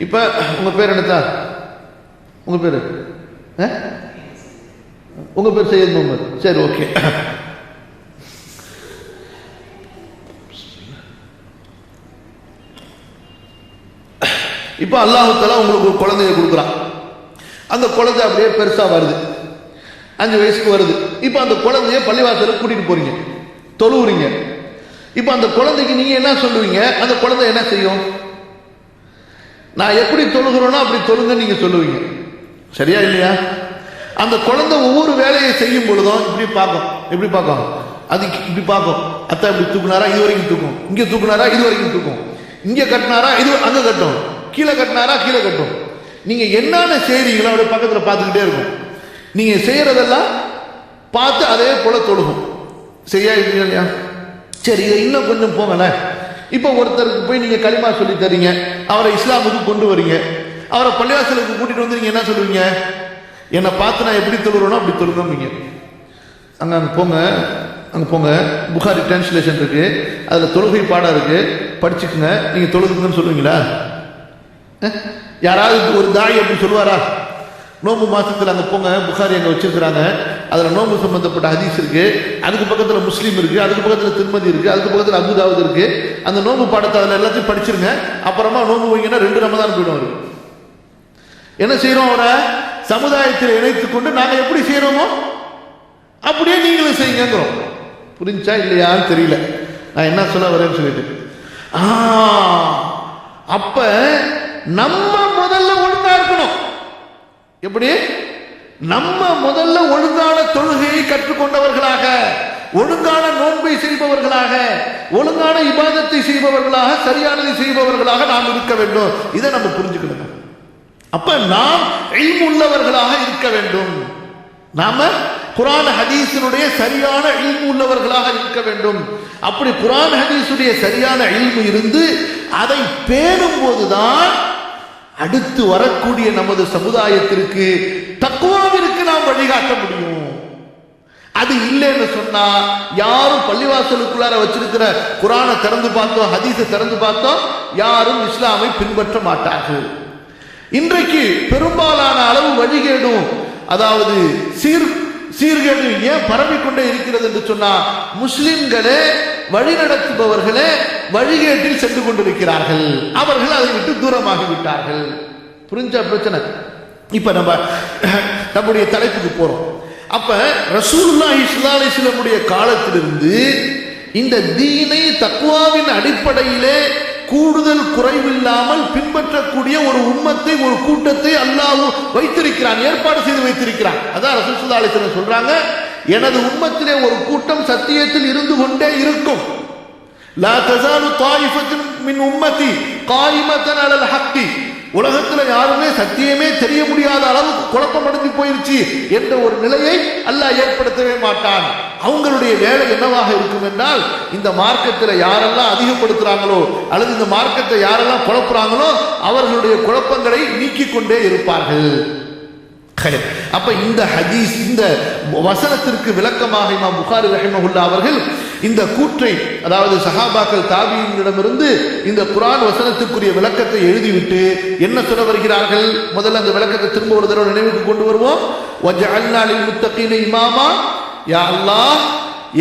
A: இப்ப உங்க பேர் என்னதா? உங்க பேரு உங்க பேர் சையத் முகமது. சரி, ஓகே. இப்ப அல்லாஹ் தஆலா உங்களுக்கு ஒரு குழந்தைய கொடுக்குறான். அந்த குழந்தை அப்படியே பெருசா வருது, 5 வயசுக்கு வருது. இப்ப அந்த குழந்தைய பள்ளிவாசலுக்கு கூட்டிட்டு போறீங்க, தொழுவுறீங்க. இப்ப அந்த குழந்தைக்கு நீங்க என்ன சொல்லுவீங்க? அந்த குழந்தை என்ன செய்யும்? நான் எப்படி தொழுகிறோனோ அப்படி தொழுங்க நீங்க சொல்லுவீங்க, சரியா இல்லையா? அந்த குழந்தை ஒவ்வொரு வேலையை செய்யும் பொழுதும் இப்படி பார்க்கும், எப்படி பார்க்கும்? அது இப்படி பார்க்கும். அத்தா இப்படி தூக்குனாரா, இது வரைக்கும் தூக்கும். இங்க தூக்குனாரா, இது வரைக்கும் தூக்கும். இங்க கட்டினாரா, இது அங்க கட்டும். கீழே கட்டினாரா, கீழே கட்டும். நீங்க என்னென்ன செய்றீங்களோ அப்படியே பக்கத்துல பார்த்துக்கிட்டே இருக்கும். நீங்க செய்யறதெல்லாம் பார்த்து அதே போல தொழுகும், சரியா இல்லையா? சரி, இதை இன்னும் கொஞ்சம் போங்கல. இப்ப ஒருத்தருக்கு போய் நீங்க களிமா சொல்லி தரீங்க, அவரை இஸ்லாமுக்கு கொண்டு வரீங்க, அவரை பள்ளிவாசலுக்கு கூட்டிட்டு வந்து நீங்க என்ன சொல்லுவீங்க? என்னை பார்த்து நான் எப்படி தொழுறோனோ அப்படி தொழுங்க. அங்க போங்க, அங்க போங்க, புகாரி டிரான்ஸ்லேஷன் இருக்கு, அதுல தொழுகை பாடம் இருக்கு, படிச்சுக்குங்க, நீங்க தொழுதுங்கன்னு சொல்லுவீங்களா? யாராவது ஒரு தாய் அப்படி சொல்லுவாரா? நோம்பு மாசத்துல அங்க போங்க, புகாரி அங்க வச்சிருக்கிறாங்க, அதுல நோம்பு சம்பந்தப்பட்ட ஹதீஸ் இருக்கு, அதுக்கு பக்கத்துல முஸ்லீம் இருக்கு, அதுக்கு பக்கத்துல திருமதி இருக்கு, அதுக்கு பக்கத்துல அபுதாவுத் இருக்கு, அந்த நோம்பு பாடத்தை அதுல எல்லாத்தையும் படிச்சிருங்க, அப்புறமா நோம்பு வைங்கன்னா 2 ரமதான் போயிடும். அவருக்கு என்ன செய்யறோம்? அவரை சமுதாயத்தில் இணைத்துக் கொண்டு நாங்க எப்படி செய்யறோமோ அப்படியே நீங்களும் செய்யுங்கிறோம். புரிஞ்சா இல்லையான்னு தெரியல நான் என்ன சொல்ல வரேன்னு சொல்லிட்டு. அப்ப நம்ம முதல்ல ஒழுங்கா இருக்கணும். எப்படி? நம்ம முதல்ல ஒழுங்கான தொழுகையை கற்றுக்கொண்டவர்களாக, ஒழுங்கான நோன்பை செய்பவர்களாக, ஒழுங்கான இபாதத்தை செய்பவர்களாக, சரியானதை செய்பவர்களாக நாம் இருக்க வேண்டும். இதை நம்ம புரிஞ்சுக்கணும். அப்ப நாம் இல்மு உள்ளவர்களாக இருக்க வேண்டும். நாம குர்ஆன் ஹதீஸினுடைய சரியான இல்மு உள்ளவர்களாக இருக்க வேண்டும். அப்படி குர்ஆன் ஹதீஸுடைய சரியான இல்மு இருந்து அதை பேணும் போதுதான் அடுத்து வரக்கூடிய நமது சமுதாயத்திற்கு தக்வாவிற்கு நாம் வழிகாட்ட முடியும். அது இல்லைன்னு சொன்னா யாரும் பள்ளிவாசலுக்குள்ளார வச்சிருக்கிற குர்ஆனை திறந்து பார்த்தோம், ஹதீஸை திறந்து பார்த்தோம், யாரும் இஸ்லாமை பின்பற்ற மாட்டார்கள். இன்றைக்கு பெரும்பாலான அளவு வழிகேடும், அதாவது சீர்கேடு ஏன் பரவிக்கொண்டே இருக்கிறது என்று சொன்னா, முஸ்லிம்களே, வழிநடத்துபவர்களே வழிகேட்டில் சென்று கொண்டிருக்கிறார்கள். அவர்கள் அதை விட்டு தூரமாகி விட்டார்கள். புரிஞ்ச பிரச்சனை? இப்ப நம்முடைய தலைப்புக்கு போறோம். அப்ப ரசூலுல்லாஹி ஸல்லல்லாஹு அலைஹி வஸல்லம் காலத்திலிருந்து இந்த தீனை தக்வாவின் அடிப்படையிலே கூடுதல் குறைவில்லாமல் பின்பற்றக்கூடிய ஒரு உம்மத்தை, ஒரு கூட்டத்தை அல்லாஹ் வைத்திருக்கிறான், ஏற்பாடு செய்து வைத்திருக்கிறான். அதான் ரசூல் ஸல்லல்லாஹு அலைஹி வஸல்லம் சொல்றாங்க, எனது உம்மத்திலே ஒரு கூட்டம் சத்தியத்தில் இருந்து கொண்டே இருக்கும். லா தஸாலு தாயிஃபத்துன் மின் உம்மதி காயிமத்தன் அலல் ஹக்கி. உலகத்துல யாருமே சத்தியமே தெரிய முடியாத அளவுக்கு குழப்பம் அடைஞ்சு போயிருச்சு என்ற ஒரு நிலையை அல்லாஹ் ஏற்படுத்தவே மாட்டான். அவங்களுடைய வேலை என்னவாக இருக்கும் என்றால், இந்த மார்க்கத்தில் யாரெல்லாம் அதிகப்படுத்துறாங்களோ அல்லது இந்த மார்க்கத்தை யாரெல்லாம் குழப்புறாங்களோ அவர்களுடைய குழப்பங்களை நீக்கிக் கொண்டே இருப்பார்கள். அப்ப இந்த ஹதீஸ், இந்த வசனத்திற்கு விளக்கமாக இமாம் புகாரி ரஹிமஹுல்லாஹ் அவர்கள் இந்த கூற்றை, அதாவது சஹாபாக்கள் தாபியினிடமிருந்து இந்த குர்ஆன் வசனத்துக்குரிய விளக்கத்தை எழுதிவிட்டு என்ன சொல்ல வருகிறார்கள்? முதல்ல அந்த விளக்கத்தை திரும்ப ஒரு தடவை நினைவுக்கு கொண்டு வருவோம். வஜஅல்னா லில் முத்தகீன இமாமா, யா அல்லாஹ்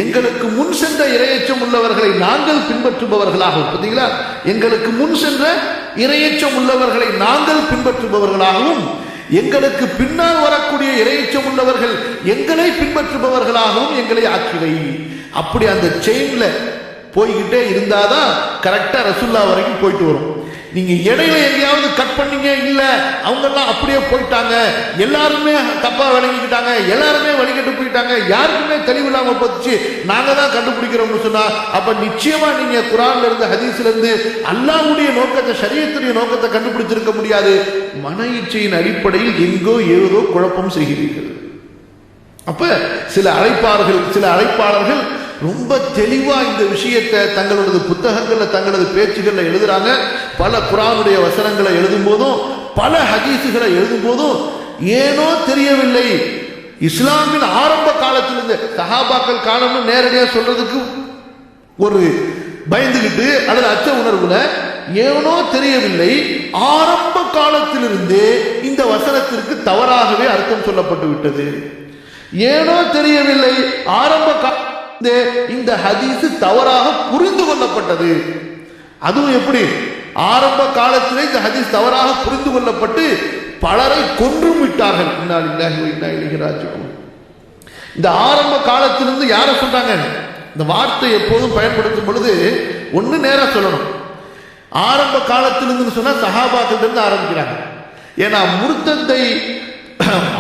A: எங்களுக்கு முன் சென்ற இறையச்சம் உள்ளவர்களை நாங்கள் பின்பற்றுபவர்களாகவும், பார்த்தீங்களா, எங்களுக்கு முன் சென்ற இறையச்சம் உள்ளவர்களை நாங்கள் பின்பற்றுபவர்களாகவும், எங்களுக்கு பின்னால் வரக்கூடிய இறையச்சம் உள்ளவர்கள் எங்களை பின்பற்றுபவர்களாகவும் எங்களை ஆக்கிவை. அப்படி அந்த செயின்ல போய்கிட்டே இருந்தாதான் கரெக்டா ரசூல்லா வரைக்கும் போயிட்டு வரும். நீங்க இடையில எங்கேயாவது கட் பண்ணீங்க, இல்ல அவங்க எல்லாம் அப்படியே போயிட்டாங்க, எல்லாருமே தப்பா விளங்கிக்கிட்டாங்க, எல்லாருமே வழிகட்டு போயிட்டாங்க, யாருக்குமே தெளிவில்லாம போச்சு, நாங்க தான் கண்டுபிடிக்கிறோம்னு சொன்னா, அப்ப நிச்சயமா நீங்க குர்ஆன்ல இருந்து ஹதீஸ்ல இருந்து அல்லாஹ்வுடைய நோக்கத்தை, ஷரியத்துடைய நோக்கத்தை கண்டுபிடிச்சிருக்க முடியாது. மன இச்சையின் அடிப்படையில் எங்கோ ஏதோ குழப்பம் செய்கிறீர்கள். அப்ப சில அழைப்பாளர்கள் ரொம்ப தெளிவா இந்த விஷயத்தை தங்களது புத்தகங்கள்ல, தங்களது பேச்சுகள்ல எழுதுறாங்க. பல குர்ஆனுடைய வசனங்களை எழுதும் போதும், பல ஹதீசுகளை எழுதும் போதும் ஏனோ தெரியவில்லை, இஸ்லாமின் ஆரம்ப காலத்திலிருந்து, சஹாபாக்கள் காலம்னு நேரடியாக சொல்றதுக்கு ஒரு பயந்துகிட்டு அல்லது அச்ச உணர்வுல, ஏனோ தெரியவில்லை, ஆரம்ப காலத்திலிருந்தே இந்த வசனத்திற்கு தவறாகவே அர்த்தம் சொல்லப்பட்டு விட்டது. ஏனோ தெரியவில்லை, ஆரம்ப இந்த ஹதீஸ் தவறாக புரிந்து கொள்ளப்பட்டது. அதுவும் எப்படி? ஆரம்ப காலத்திலே இந்த ஹதீஸ் தவறாக புரிந்து கொள்ளப்பட்டு பலரை கொன்றும் விட்டார்கள். இன்னா லில்லாஹி வ இன்னா இலைஹி ராஜிஊன். இந்த ஆரம்ப காலத்திலிருந்து யாரை சொல்றாங்க? இந்த வார்த்தை எப்போதும் பயன்படுத்தும் பொழுது ஒன்னு நேரா சொல்லணும். ஆரம்ப காலத்திலிருந்து சொன்னா சஹாபாக்கள் இருந்து ஆரம்பிக்கிறாங்க. ஏன்னா முர்த்தத்தை,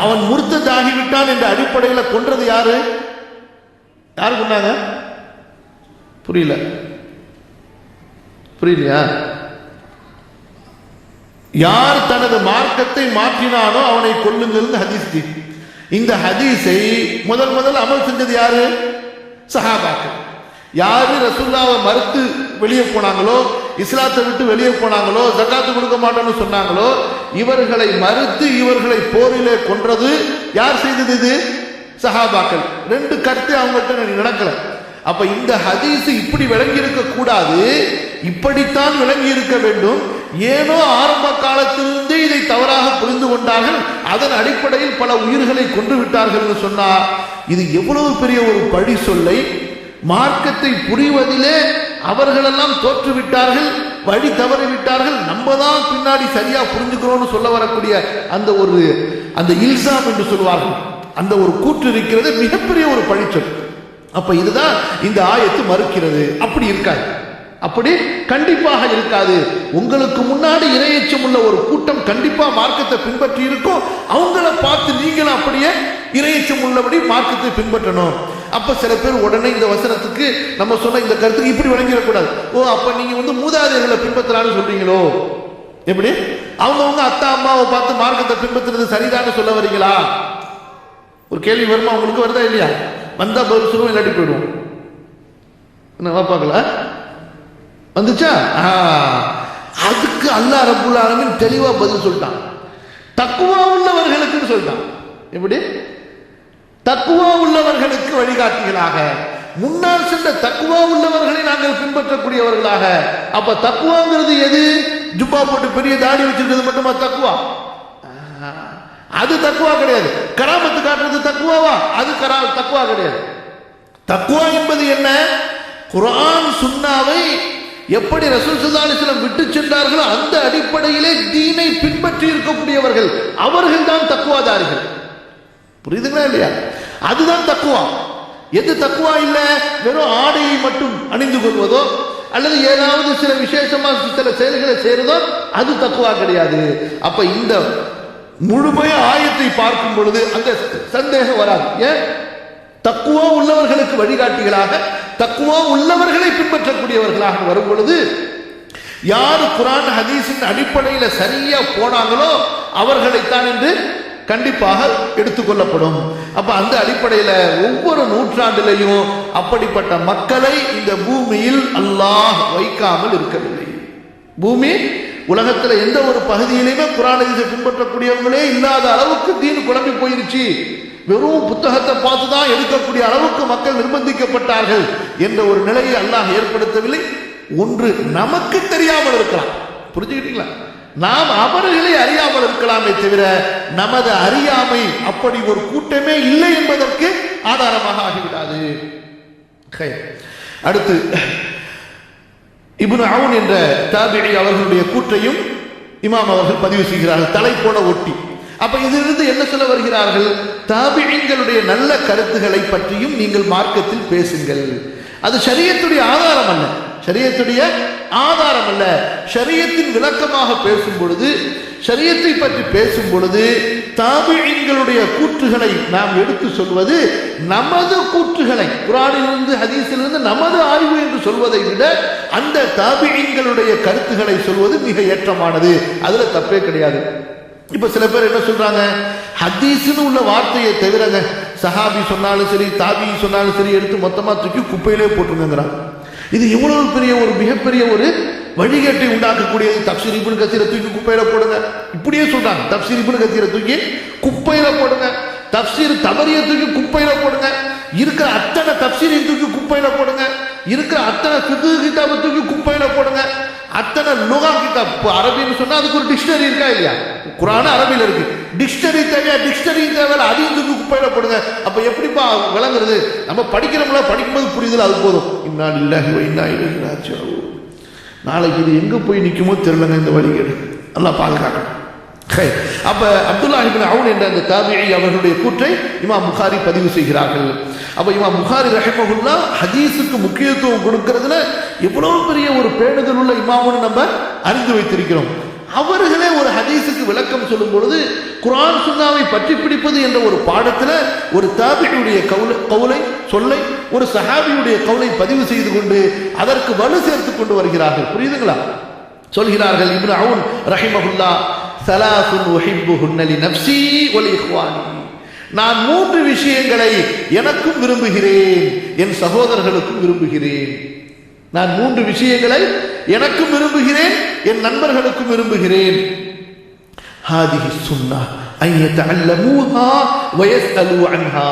A: அவன் முர்த்தத் ஆகிவிட்டான் என்ற அடிப்படையில் கொன்றது யாரு? யாரு கொண்டாங்க? புரியலையா? யார் தனது மார்க்கத்தை மாற்றினானோ அவனை கொல்லுங்கள் ஹதீஸ். இந்த ஹதீஸை முதல் அமல் செஞ்சது யாரு? சஹாபாக்கள். யாரு ரசூலுல்லாஹ்வை மறுத்து வெளியே போனாங்களோ, இஸ்லாத்தை விட்டு வெளியே போனாங்களோ, ஜகாத்து கொடுக்க மாட்டோம்னு சொன்னாங்களோ, இவர்களை மறுத்து இவர்களை போரிலே கொன்றது யார் செய்தது? இது சஹாபாக்கள். ரெண்டு கருத்து அவங்கள்ட்ட நடக்கல. அப்ப இந்த ஹதீஸ் இப்படி விளங்கி இருக்க கூடாது, இப்படித்தான் விளங்கி இருக்க வேண்டும். ஏனோ ஆரம்ப காலத்திலிருந்தே இதை தவறாக புரிந்து கொண்டார்கள், அதன் அடிப்படையில் பல உயிர்களை கொண்டு விட்டார்கள் சொன்னா இது எவ்வளவு பெரிய ஒரு பழி சொல்லை! மார்க்கத்தை புரிவதிலே அவர்களெல்லாம் தோற்றுவிட்டார்கள், வழி தவறிவிட்டார்கள், நம்ம தான் பின்னாடி சரியா புரிஞ்சுக்கிறோம்னு சொல்ல வரக்கூடிய அந்த இல்சாம் என்று சொல்வார்கள், அந்த ஒரு கூற்று இருக்கிறது, மிகப்பெரிய ஒரு பழிச்சொல். அப்ப இதுதான் இந்த ஆயத்து மறுக்கிறது. அப்படி இருக்காது, அப்படி கண்டிப்பாக இருக்காது. உங்களுக்கு முன்னாடி இறையச்சம் உள்ள ஒரு கூட்டம் கண்டிப்பா மார்க்கத்தை பின்பற்றி இருக்கும், அவங்கள பார்த்து நீங்களும் அப்படியே இறையச்சம் உள்ளபடி மார்க்கத்தை பின்பற்றணும். அப்ப சில பேர் உடனே இந்த வசனத்துக்கு நம்ம சொன்ன இந்த கருத்துக்கு இப்படி வழங்கிடக்கூடாது. ஓ, அப்ப நீங்க மூதாதையர்களை பின்பற்றலான்னு சொல்றீங்களோ? எப்படி? அவங்கவுங்க அத்தா அம்மாவை பார்த்து மார்க்கத்தை பின்பற்றுறது சரிதான்னு சொல்ல வரீங்களா? ஒரு கேள்வி வருமா? உங்களுக்கு வருதா இல்லையா? வந்தா பதில் சொல்லுவோம், இல்லாட்டி போயிடுவோம். என்ன பார்க்கல வந்துச்சா? அதுக்கு அல்லாஹ் ரப்புல் ஆலமீன் தெளிவா பதில் சொல்லிட்டான். தக்வா உள்ளவர்களுக்கு சொல்லிட்டான். எப்படி? தக்வா உள்ளவர்களுக்கு வழிகாட்டிகளாக, முன்னால் சென்ற தக்வா உள்ளவர்களை நாங்கள் பின்பற்றக்கூடியவர்களாக. அப்ப தக்வாங்கிறது எது? ஜுப்பா போட்டு பெரிய தாடி வச்சிருக்கிறது மட்டுமா தக்வா? அது தக்வா கிடையாது. கராமத்து காட்டுறது தக்வாவா? அது தக்வா கிடையாது. தக்வா என்பது என்ன? குர்ஆன் சுன்னாவை எப்படி ரசூல் ஸல்லல்லாஹு அலைஹி வஸல்லம் விட்டு சென்றார்களோ அந்த அடிப்படையிலே தீனை பின்பற்றி இருக்கக்கூடியவர்கள், அவர்கள் தான் தக்வாதாரிகள். புரியுதுங்களா இல்லையா? அதுதான் தக்வா. எது தக்வா இல்ல? வெறும் ஆடையை மட்டும் அணிந்து கொள்வதோ அல்லது ஏதாவது சில விசேஷமான சில செயல்களை செய்யறதோ அது தக்வா கிடையாது. அப்ப இந்த முழுமையா ஆயத்தை பார்க்கும் பொழுது அந்த சந்தேகம் வராது. ஏன்? தக்வா உள்ளவர்களுக்கு வழிகாட்டிகளாக, தக்வா உள்ளவர்களை பின்பற்றக்கூடியவர்களாக வரும் பொழுது யார் குர்ஆன் ஹதீஸின் அடிப்படையில் சரியா போனாங்களோ அவர்களைத்தான் என்று கண்டிப்பாக எடுத்துக்கொள்ளப்படும். அப்ப அந்த அடிப்படையில் ஒவ்வொரு நூற்றாண்டிலையும் அப்படிப்பட்ட மக்களை இந்த பூமியில் அல்லாஹ் வைக்காமல் இருக்கவில்லை. பூமி உலகத்தில் எந்த ஒரு பகுதியிலுமே குர்ஆன் ஹதீஸை பின்பற்றக்கூடியவங்களே இல்லாத அளவுக்கு தீன் குழம்பி போயிருச்சு. வெறும் புத்தகத்தை பார்த்து தான் எடுக்கக்கூடிய அளவுக்கு மக்கள் நிர்பந்திக்கப்பட்டார்கள் என்ற ஒரு நிலையை அல்லாஹ் ஏற்படுத்தவில்லை. ஒன்று நமக்கு தெரியாமல் இருக்கலாம், புரிஞ்சுக்கிட்டீங்களா? நாம் அவர்களை அறியாமல் இருக்கலாமே தவிர நமது அறியாமை அப்படி ஒரு கூட்டமே இல்லை என்பதற்கு ஆதாரமாக ஆகிவிடாது. அடுத்து இப்னு அவுன் என்ற தாபிஈ அவர்களுடைய கூற்றையும் இமாம் அவர்கள் பதிவு செய்கிறார்கள், தலை போல ஒட்டி. அப்ப இதிலிருந்து என்ன சொல்ல வருகிறார்கள்? தாபிஈன்களுடைய நல்ல கருத்துக்களை பற்றியும் நீங்கள் மார்க்கத்தில் பேசுங்கள். அது ஷரியத்துடைய ஆதாரம் அல்ல, ஷரியத்துடைய ஆதாரம் அல்ல. ஷரியத்தின் விளக்கமாக பேசும் பொழுது, ஷரியத்தை பற்றி பேசும் பொழுது தாபிஈன்களுடைய கூற்றுகளை நாம் எடுத்து சொல்வது நமது கூற்றுகளை, குர்ஆனிலிருந்து ஹதீஸிலிருந்து நமது அறிவு என்று சொல்வதை விட அந்த தாபிஈன்களுடைய கருத்துக்களை சொல்வது மிக ஏற்றமானது. அதுல தப்பே கிடையாது. இப்ப சில பேர் என்ன சொல்றாங்க, ஹதீஸ்னு உள்ள வார்த்தையை தவிரங்க சஹாபி சொன்னாலும் சரி தாபி சொன்னாலும் சரி எடுத்து மொத்தமா தூக்கி குப்பையிலே போட்டுருங்கிறாங்க. இது எவ்வளவு பெரிய ஒரு மிகப்பெரிய ஒரு வழிகேட்டை உண்டாக்கக்கூடியது. தப்சீர் இப்னு கசீரை தூக்கி குப்பையில போடுங்க, இப்படியே சொல்றாங்க. தப்சீர் இப்னு கசீரை தூக்கி குப்பையில போடுங்க, தப்சீர் தபரியை தூக்கி குப்பையில போடுங்க, இருக்கிற அத்தனை தப்சீரையும் தூக்கி குப்பையில போடுங்க, இருக்கிற அத்தனை ஃபிக்ஹ் கிதாபை தூக்கி குப்பையில போடுங்க, அத்தனை லுகா கிதாப். அரபின்னு சொன்னா அதுக்கு ஒரு டிக்ஷனரி இருக்கா இல்லையா? குர்ஆன் அரபியில இருக்கு, டிக்ஷனரி தேவையா? டிக்ஷனரி தேவை, அதையும் தூக்கி குப்பையில போடுங்க. அப்ப எப்படிப்பா விளங்குறது? நம்ம படிக்கிறோம்ல, படிக்கும்போது புரியுதுல, அது போதும். இன்னா லில்லாஹி வ இன்னா இலைஹி ராஜிஊன். நாளைக்கு இது எங்க போய் நிக்குமோ தெரியலங்க இந்த வழிகேடு, அல்லாஹ் பாதுகாக்கணும். அப்ப அப்துல்லாஹ் இப்னு அவுன் என்ற அந்த தாபிஈ அவர்களுடைய கூற்றை இமாம் புகாரி பதிவு செய்கிறார்கள். அப்ப இமாம் புகாரி ரஹிமஹுல்லாஹ் ஹதீஸுக்கு முக்கியத்துவம் கொடுக்கிறதுல எவ்வளவு பெரிய ஒரு பேணுதல் உள்ள இமாம்னு நம்ம அறிந்து வைத்திருக்கிறோம். அவர்களே ஒரு ஹதீஸுக்கு விளக்கம் சொல்லும் பொழுது குர்ஆன் சுன்னாவை பற்றி பிடிப்பது என்ற ஒரு பாடத்துல ஒரு தாபிஈயுடைய கவுலை சொல்லை, ஒரு சஹாபியுடைய கவுலை பதிவு செய்து கொண்டு அதற்கு வலு சேர்த்து கொண்டு வருகிறார்கள். புரியுதுங்களா? சொல்கிறார்கள் இப்னு அவுன் ரஹிமஹுல்லாஹ், ஸலாசுன் உஹிப்புஹுன்ன லிநஃப்ஸி வலிஇஹ்வானி. நான் 3 விஷயங்களை எனக்கும் விரும்புகிறேன், என் சகோதரர்களுக்கும் விரும்புகிறேன். நான் 3 விஷயங்களை எனக்கும் விரும்புகிறேன், என் நண்பர்களுக்கும் விரும்புகிறேன். ஹாதிஹி சுன்னah அன் யதஅல்லமூஹா வ யஸ்அலூ அன்ஹா.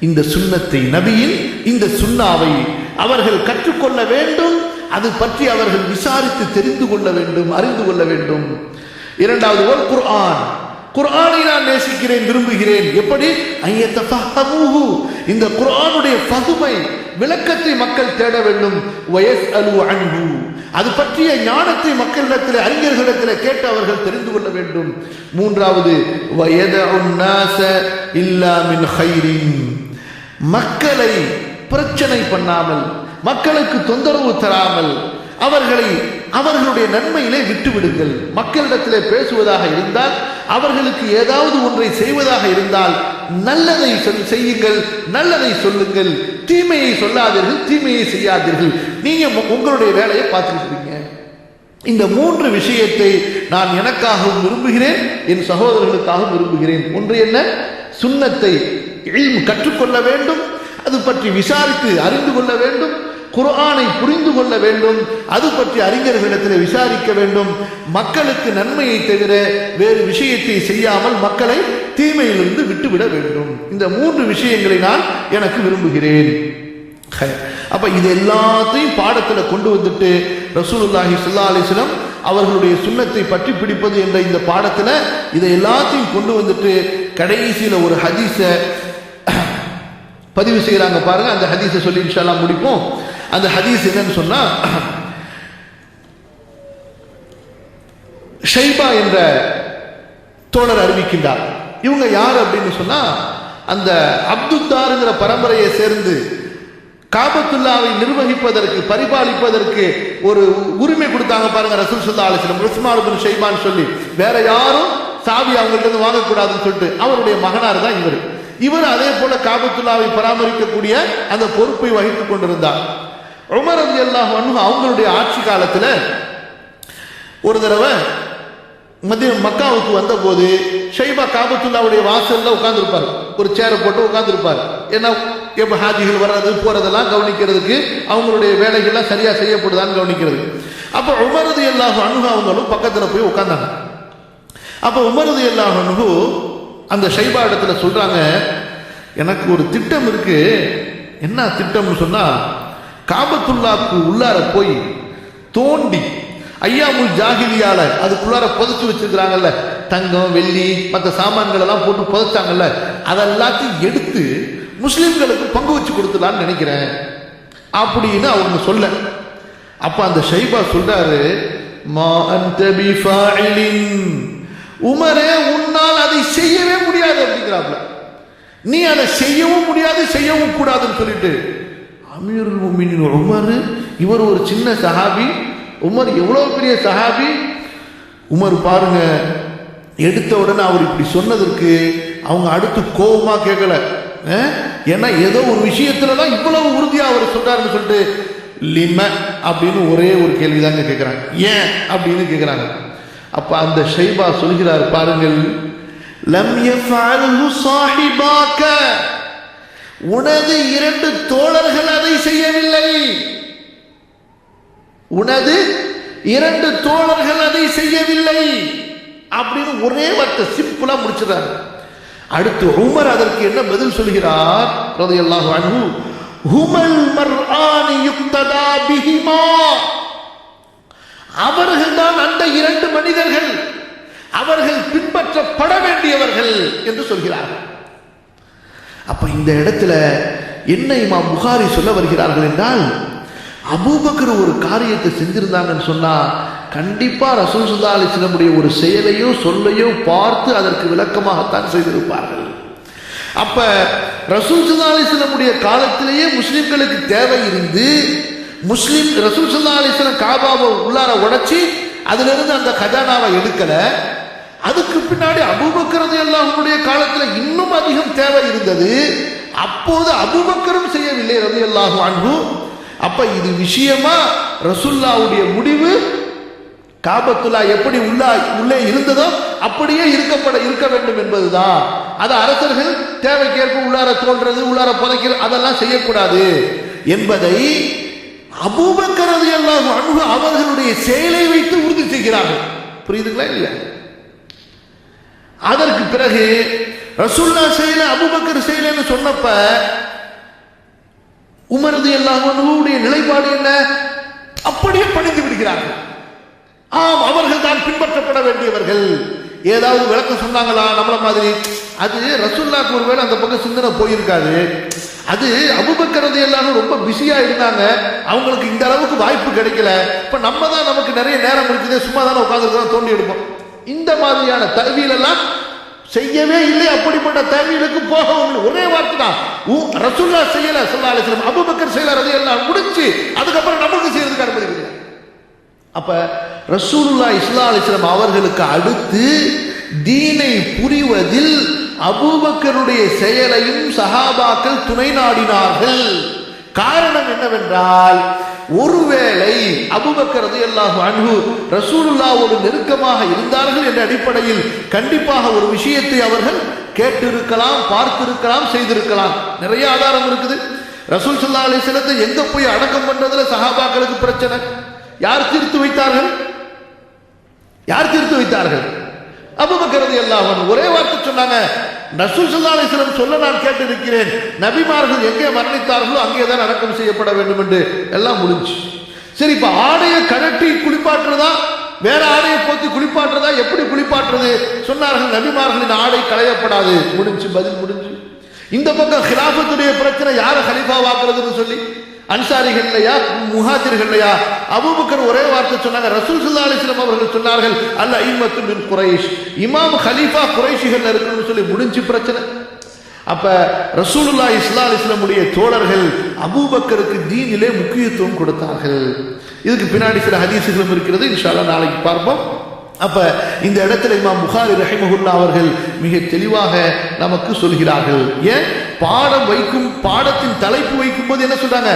A: இந்த சுன்னத்தை, நபியின் இந்த சுன்னாவை அவர்கள் கற்றுக்கொள்ள வேண்டும், அது பற்றி அவர்கள் விசாரித்து தெரிந்து கொள்ள வேண்டும், அறிந்து கொள்ள வேண்டும். இரண்டாவது வல் குர்ஆன், குர்ஆனை நான் நேசிக்கிறேன், விரும்புகிறேன். எப்படி? ஐயத்தஃபஹமூஹு, இந்த குர்ஆனுடைய ஃபஹ்மை, விளக்கத்தை மக்கள் தேட வேண்டும். வயஸ்அலு அன்ஹு, அது பற்றிய ஞானத்தை மக்களிடத்தில், அறிஞர்களிடத்தில் கேட்டு அவர்கள் தெரிந்து கொள்ள வேண்டும். மூன்றாவது வயதஉன் நாஸ இல்லா மின் கைரின், மக்களை பிரச்சனை பண்ணாமல், மக்களுக்கு தொந்தரவு தராமல் அவர்களை அவர்களுடைய நன்மையிலே விட்டுவிடுங்கள். மக்களிடத்திலே பேசுவதாக இருந்தால், அவர்களுக்கு ஏதாவது ஒன்றை செய்வதாக இருந்தால் நல்லதை செய்யுங்கள், நல்லதை சொல்லுங்கள், தீமையை சொல்லாதீர்கள், தீமையை செய்யாதீர்கள். நீங்க உங்களுடைய வேலையை பார்த்துக்கிட்டீங்க. இந்த 3 விஷயத்தை நான் எனக்காகவும் விரும்புகிறேன், என் சகோதரர்களுக்காகவும் விரும்புகிறேன். ஒன்று என்ன? சுன்னத்தை இல்ம் கற்றுக்கொள்ள வேண்டும், அது பற்றி விசாரித்து அறிந்து கொள்ள வேண்டும், குர்ஆனை புரிந்து கொள்ள வேண்டும், அது பற்றி அறிஞர்களிடத்தில் விசாரிக்க வேண்டும், மக்களுக்கு நன்மையை தவிர வேறு விஷயத்தை செய்யாமல் மக்களை தீமையிலிருந்து விட்டுவிட வேண்டும். இந்த 3 விஷயங்களை நான் எனக்கு விரும்புகிறேன். அப்ப இது எல்லாத்தையும் பாடத்துல கொண்டு வந்துட்டு ரசூலுல்லாஹி ஸல்லல்லாஹு அலைஹி வஸல்லம் அவர்களுடைய சுன்னத்தை பற்றி பிடிப்பது என்ற இந்த பாடத்துல இதை எல்லாத்தையும் கொண்டு வந்துட்டு கடைசியில ஒரு ஹதீஸை பதிவு செய்யறாங்க. பாருங்க, அந்த ஹதீஸை சொல்லி இன்ஷா அல்லாஹ் முடிப்போம். அந்த ஹதீஸ் என்னன்னு சொன்னா, ஷைபா என்ற தோழர் அறிவிக்கின்றார். இவங்க யார் அப்படின்னு சொன்னா, அந்த அப்துத்தாருங்கிற பரம்பரையை சேர்ந்து காபத்துல்லாவை நிர்வகிப்பதற்கு, பரிபாலிப்பதற்கு ஒரு உரிமை கொடுத்தாங்க பாருங்க ரசூல் ஸல்லல்லாஹு அலைஹி வஸல்லம். உஸ்மான் இப்னு ஷைபான் சொல்லி வேற யாரும் சாவி அவங்கள்ட்ட இருந்து வாங்கக்கூடாதுன்னு சொல்லிட்டு அவருடைய மகனார் தான் இவர். இவர் அதே போல காபத்துல்லாவை பராமரிக்கக்கூடிய அந்த பொறுப்பை வகித்துக் கொண்டிருந்தார். உமர் ரலியல்லாஹு அன்ஹு அவங்களுடைய ஆட்சி காலத்துல ஒரு தடவை மக்காவுக்கு வந்த போது ஷைபா காபத்துல்லாவுடைய வாசல்ல உட்கார்ந்துருப்பார், ஒரு சேரை போட்டு உட்கார்ந்துருப்பார். ஏன்னா எப்போ ஹாஜிகள் வர்றது போறதெல்லாம் கவனிக்கிறதுக்கு அவங்களுடைய வேலைகள்லாம் சரியா செய்யப்படுதான்னு கவனிக்கிறது. அப்போ உமர் ரலியல்லாஹு அன்ஹு அவங்களும் பக்கத்தில் போய் உட்கார்ந்தாங்க. அப்போ உமர் ரலியல்லாஹு அன்ஹு அந்த ஷைபா இடத்துல சொல்றாங்க, எனக்கு ஒரு திட்டம் இருக்கு. என்ன திட்டம்னு சொன்னா, காபத்துல்லாக்கு உள்ளார போய் தோண்டி ஐயாமுல் ஜாகிலியால அதுக்குள்ளார புதைச்சு வச்சிருக்கிறாங்கல்ல, தங்கம் வெள்ளி மற்ற சாமான்கள் எல்லாம் போட்டு புதைச்சாங்கல்ல, அதெல்லாத்தையும் எடுத்து முஸ்லிம்களுக்கு பங்கு வச்சு கொடுத்துலான்னு நினைக்கிறேன் அப்படின்னு அவங்க சொல்ல. அப்ப அந்த ஷைபா சொல்றாரு, மா அன்த பிஃபாயிலின், உமரே உன்னால் அதை செய்யவே முடியாது அப்படிங்கிறாப்ல. நீ அதை செய்யவும் முடியாது செய்யவும் கூடாதுன்னு சொல்லிட்டு அமீருல் முஃமினீன் உமர், இவர் ஒரு சின்ன சஹாபி, உமர் எவ்வளவு பெரிய சஹாபி. உமர் பாருங்க, எடுத்த உடனே அவர் இப்படி சொன்னதற்கு அவங்க அடுத்து கோபமா கேட்கல. ஏன்னா ஏதோ ஒரு விஷயத்துலதான் இவ்வளவு உறுதியா அவர் சொல்றாருன்னு சொல்லிட்டு லிம அப்படின்னு ஒரே ஒரு கேள்விதாங்க கேட்கிறாங்க, ஏன் அப்படின்னு கேட்கிறாங்க. அப்ப அந்த ஷைபா சொல்கிறார், பாருங்கள், லம் யஃஅல்ஹு ஸாஹிபாக, உனது இரண்டு தோழர்கள் அதை செய்யவில்லை, உனது இரண்டு தோழர்கள் அதை செய்யவில்லை அப்படின்னு ஒரே வார்த்தை சிம்பிளா முடிச்சிடறாரு. அடுத்து உமர் அதற்கு என்ன பதில் சொல்கிறார் ரலியல்லாஹு அன்ஹு, ஹுமல் மர்ஆனி யுக்ததா பிஹிமா, அவர்கள் தான் அந்த இரண்டு மனிதர்கள், அவர்கள் பின்பற்றப்பட வேண்டியவர்கள் என்று சொல்கிறார்கள். அப்ப இந்த இடத்துல என்ன இமாம் புகாரி சொல்ல வருகிறார்கள் என்றால், அபூபக்கர் ஒரு காரியத்தை செஞ்சிருந்தாங்கன்னு சொன்னா கண்டிப்பா ரசூல் ஸல்லல்லாஹு அலைஹி வஸல்லம் ஒரு செயலையோ சொல்லையோ பார்த்து அதற்கு விளக்கமாகத்தான் செய்திருப்பார்கள். அப்ப ரசூல் ஸல்லல்லாஹு அலைஹி வஸல்லம் காலத்திலேயே முஸ்லிம்களுக்கு தேவை இருந்து ரசூல் ஸல்லல்லாஹு அலைஹி வஸல்லம் காபாவை உள்ளார உடைச்சி அதிலிருந்து அந்த கஜானாவை எடுக்கல. அதுக்கு பின்னாடி அபூபக்கர் ரலியல்லாஹு அன்ஹுடைய காலத்தில் இன்னும் அதிகம் தேவை இருந்தது. அப்போது அபூபக்கரும் செய்யவில்லை ரலியல்லாஹு அன்ஹு. அப்ப இது விஷயமா ரசூலுல்லாஹ்வுடைய முடிவு காபத்துல்லா எப்படி உள்ளே இருந்ததோ அப்படியே இருக்க வேண்டும் என்பதுதான். அது அரசர்கள் தேவைக்கேற்ப உள்ளார தோன்றது உள்ளார புதைக்கிறது அதெல்லாம் செய்யக்கூடாது என்பதை அபூபக்கர் ரலியல்லாஹு அன்ஹு அவர்களுடைய செயலை வைத்து உறுதி செய்கிறார்கள். புரியுதுங்களா? இல்ல, அதற்கு பிறகு ரசூலுல்லாஹ் செய்யல அபூபக்கர் செய்யலன்னு சொன்னப்ப உமர் ரலியல்லாஹு அன்ஹுவுடைய நிலைப்பாடு என்ன? அப்படியே பணிந்து விடுகிறார்கள். ஆம், அவர்கள் தான் பின்பற்றப்பட வேண்டியவர்கள். ஏதாவது விளக்கம் சொன்னாங்களா நம்மள மாதிரி? அது ரசூலுல்லாஹ்க்கு ஒருவேளை அந்த பக்கம் சிந்தனை போயிருக்காது. அது அபூபக்கர் ரலியல்லாஹு அன்ஹு ரொம்ப பிஸியா இருந்தாங்க, அவங்களுக்கு இந்த அளவுக்கு வாய்ப்பு கிடைக்கல. இப்ப நம்ம தான், நமக்கு நிறைய நேரம் இருக்குது, சும்மா தானே உட்கார்ந்துருக்கோம், தோண்டி எடுப்போம். இந்த மாதிரியான தஅவீல் எல்லாம் செய்யவே இல்லை. அப்படிப்பட்ட தஅவீலுக்கு போகவும் இல்லை. ஒரே வார்த்தை தான், ரசூலுல்லாஹ் செய்யல ஸல்லல்லாஹு அலைஹி வஸல்லம், அபூபக்கர் செய்யல ரலியல்லாஹு அன்ஹு, முடிச்சு அதுக்கப்புறம் நமக்கு செய்யறதுக்கு அனுமதி. அப்ப ரசூலுல்லாஹி ஸல்லல்லாஹு அலைஹி வஸல்லம் அவர்களுக்கு அடுத்து தீனை புரிவதில் அபூபக்கருடைய செயலையும் சஹாபாக்கள் துணை நாடினார்கள். காரணம் என்னவென்றால், ஒருவேளை அபூபக்கர் ரலியல்லாஹு அன்ஹு ரசூலுல்லாஹ்வோடு நெருக்கமாக இருந்தார்கள் என்ற அடிப்படையில் கண்டிப்பாக ஒரு விஷயத்தை அவர்கள் கேட்டிருக்கலாம், பார்த்திருக்கலாம், செய்திருக்கலாம். நிறைய ஆதாரம் இருக்குது. ரசூல் ஸல்லல்லாஹு அலைஹி வஸல்லத்தை எங்க போய் அடக்கம் பண்றதுல சஹாபாக்களுக்கு பிரச்சனை. யார் தீர்த்து வைத்தார்கள்? அபூபக்கர் ரலியல்லாஹு அன்ஹு ஒரே வார்த்தை சொன்னாங்க, ரசூல் ஸல்லல்லாஹு அலைஹி வஸல்லம் சொல்ல நான் கேட்டிருக்கிறேன், நபிமார்கள் எங்கே மரணித்தார்களோ அங்கேதான் அடக்கம் செய்யப்பட வேண்டும் என்று. எல்லாம் முடிஞ்சு. சரி, இப்ப ஆடையை கழட்டி குளிப்பாட்டுறதா, வேற ஆடையை போத்தி குளிப்பாட்டுறதா, எப்படி குளிப்பாட்டுறது? சொன்னார்கள், நபிமார்களின் ஆடை களையப்படாது. முடிஞ்சு, பதில் முடிஞ்சு. இந்த பக்கம் ஹிலாஃபத்துடைய பிரச்சனை, யாரை ஹலீஃபா வாக்குறதுன்னு சொல்லி அன்சாரிகள்லையா முஹாஜிர்களையா? அபூபக்கர் ஒரே வார்த்தை சொன்னாங்க, ரசூல் ஸல்லல்லாஹு அலைஹி வஸல்லம் அவர்கள் சொன்னார்கள், அல் அய்மத்து மின் குரைஷ், இமாம் ஹலீஃபா குரைஷிகள் இருக்கணும்னு சொல்லி முடிஞ்சு பிரச்சனை. அப்ப ரசூலுல்லாஹி ஸல்லல்லாஹு அலைஹி வஸல்லம் உடைய தோழர்கள் அபூபக்கருக்கு தீனிலே முக்கியத்துவம் கொடுத்தார்கள். இதுக்கு பின்னாடி சில ஹதீஸுகளும் இருக்கிறது, இன்ஷா அல்லாஹ் நாளைக்கு பார்ப்போம். அப்ப இந்த இடத்துல இமாம் புகாரி ரஹிமஹுல்லாஹ் அவர்கள் மிக தெளிவாக நமக்கு சொல்கிறார்கள். ஏன் பாடத்தின் தலைப்பு வைக்கும் போது என்ன சொல்றாங்க?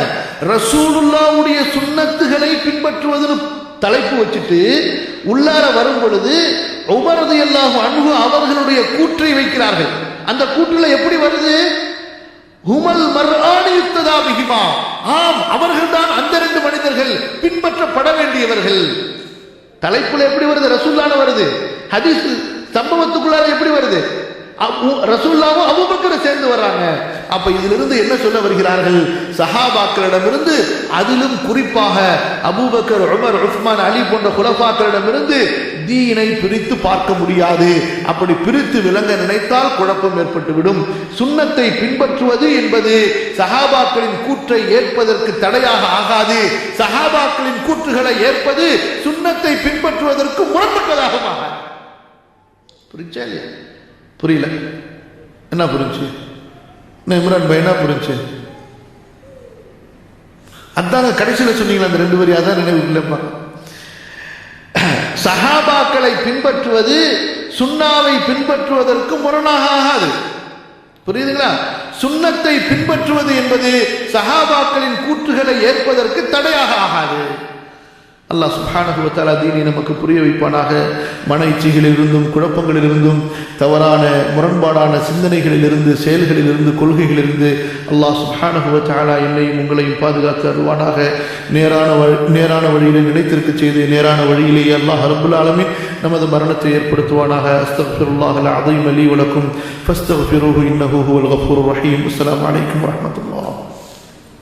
A: ரசூலுல்லாஹ்வுடைய சுன்னத்துகளை பின்பற்றுவதற்கு தலைப்பு வச்சுட்டு உள்ளார வரும் பொழுது உமர் ரலியல்லாஹு அன்ஹு அவர்களுடைய கூற்றை வைக்கிறார்கள். அந்த கூற்றுல எப்படி வருது? ஹுமல் மர்ஆனி யுக்ததா பிஹிமா, ஆம் அவர்கள்தான் அந்த ரெண்டு மனிதர்கள் பின்பற்றப்பட வேண்டியவர்கள். தலைப்புல எப்படி வருது? ரசூலுல்லாஹ் வருது. ஹதீஸ் சம்பவத்துக்குள்ளார எப்படி வருது? ரசூலுல்லாஹ்வும் அபூபக்கரும் சேர்ந்து வர்றாங்க. அப்ப இதிலிருந்து என்ன சொல்ல வருகிறார்கள்? சஹாபாக்களிடமிருந்து, அதிலும் குறிப்பாக அபூபக்கர், உமர், உஸ்மான், அலி போன்ற குலஃபாக்களிடமிருந்து தீனை பிரித்து பார்க்க முடியாது. அப்படி பிரித்து விளங்க நினைத்தால் குழப்பம் ஏற்பட்டுவிடும். சுன்னத்தை பின்பற்றுவது என்பது சஹாபாக்களின் கூற்றை ஏற்பதற்கு தடையாக ஆகாது. சஹாபாக்களின் கூற்றுகளை ஏற்பது சுன்னத்தை பின்பற்றுவதற்கு முரண்பட்டதாக ஆகாது. புரிஞ்சா இல்லையா? புரியல? என்ன புரிஞ்சு? இம்ரான் பாய் என்ன புரிஞ்சு? அதாங்க கடைசியில் சொன்னீங்களா அந்த ரெண்டு பேரும், அதான் நினைவு இல்லைப்பா. சஹாபாக்களை பின்பற்றுவது சுன்னாவை பின்பற்றுவதற்கு முரணாக ஆகாது. புரியுதுங்களா? சுன்னத்தை பின்பற்றுவது என்பது சஹாபாக்களின் கூற்றுகளை ஏற்பதற்கு தடையாக ஆகாது. அல்லாஹ் சுப்ஹானஹு வ தஆலா தீனை நமக்கு புரிய வைப்பானாக. மன இச்சைகளிலிருந்தும் குழப்பங்களிலிருந்தும் தவறான முரண்பாடான சிந்தனைகளிலிருந்து செயல்களிலிருந்து கொள்கைகளிலிருந்து அல்லாஹ் சுப்ஹானஹு வ தஆலா என்னையும் உங்களையும் பாதுகாத்து அருள்வானாக. நேரான வழியிலே நிலைத்திருக்க செய்து நேரான வழியிலேயே அல்லாஹ் ரப்புல் ஆலமீன் நமது மரணத்தை ஏற்படுத்துவானாக. அஸ்தக்ஃபிருல்லாஹல் அஸீம் லீ வ லக்கும் ஃபஸ்தக்ஃபிரூஹு இன்னஹு ஹுவல் கஃபூருர் ரஹீம். அஸ்ஸலாமு அலைக்கும் வ ரஹ்மத்துல்லாஹ்.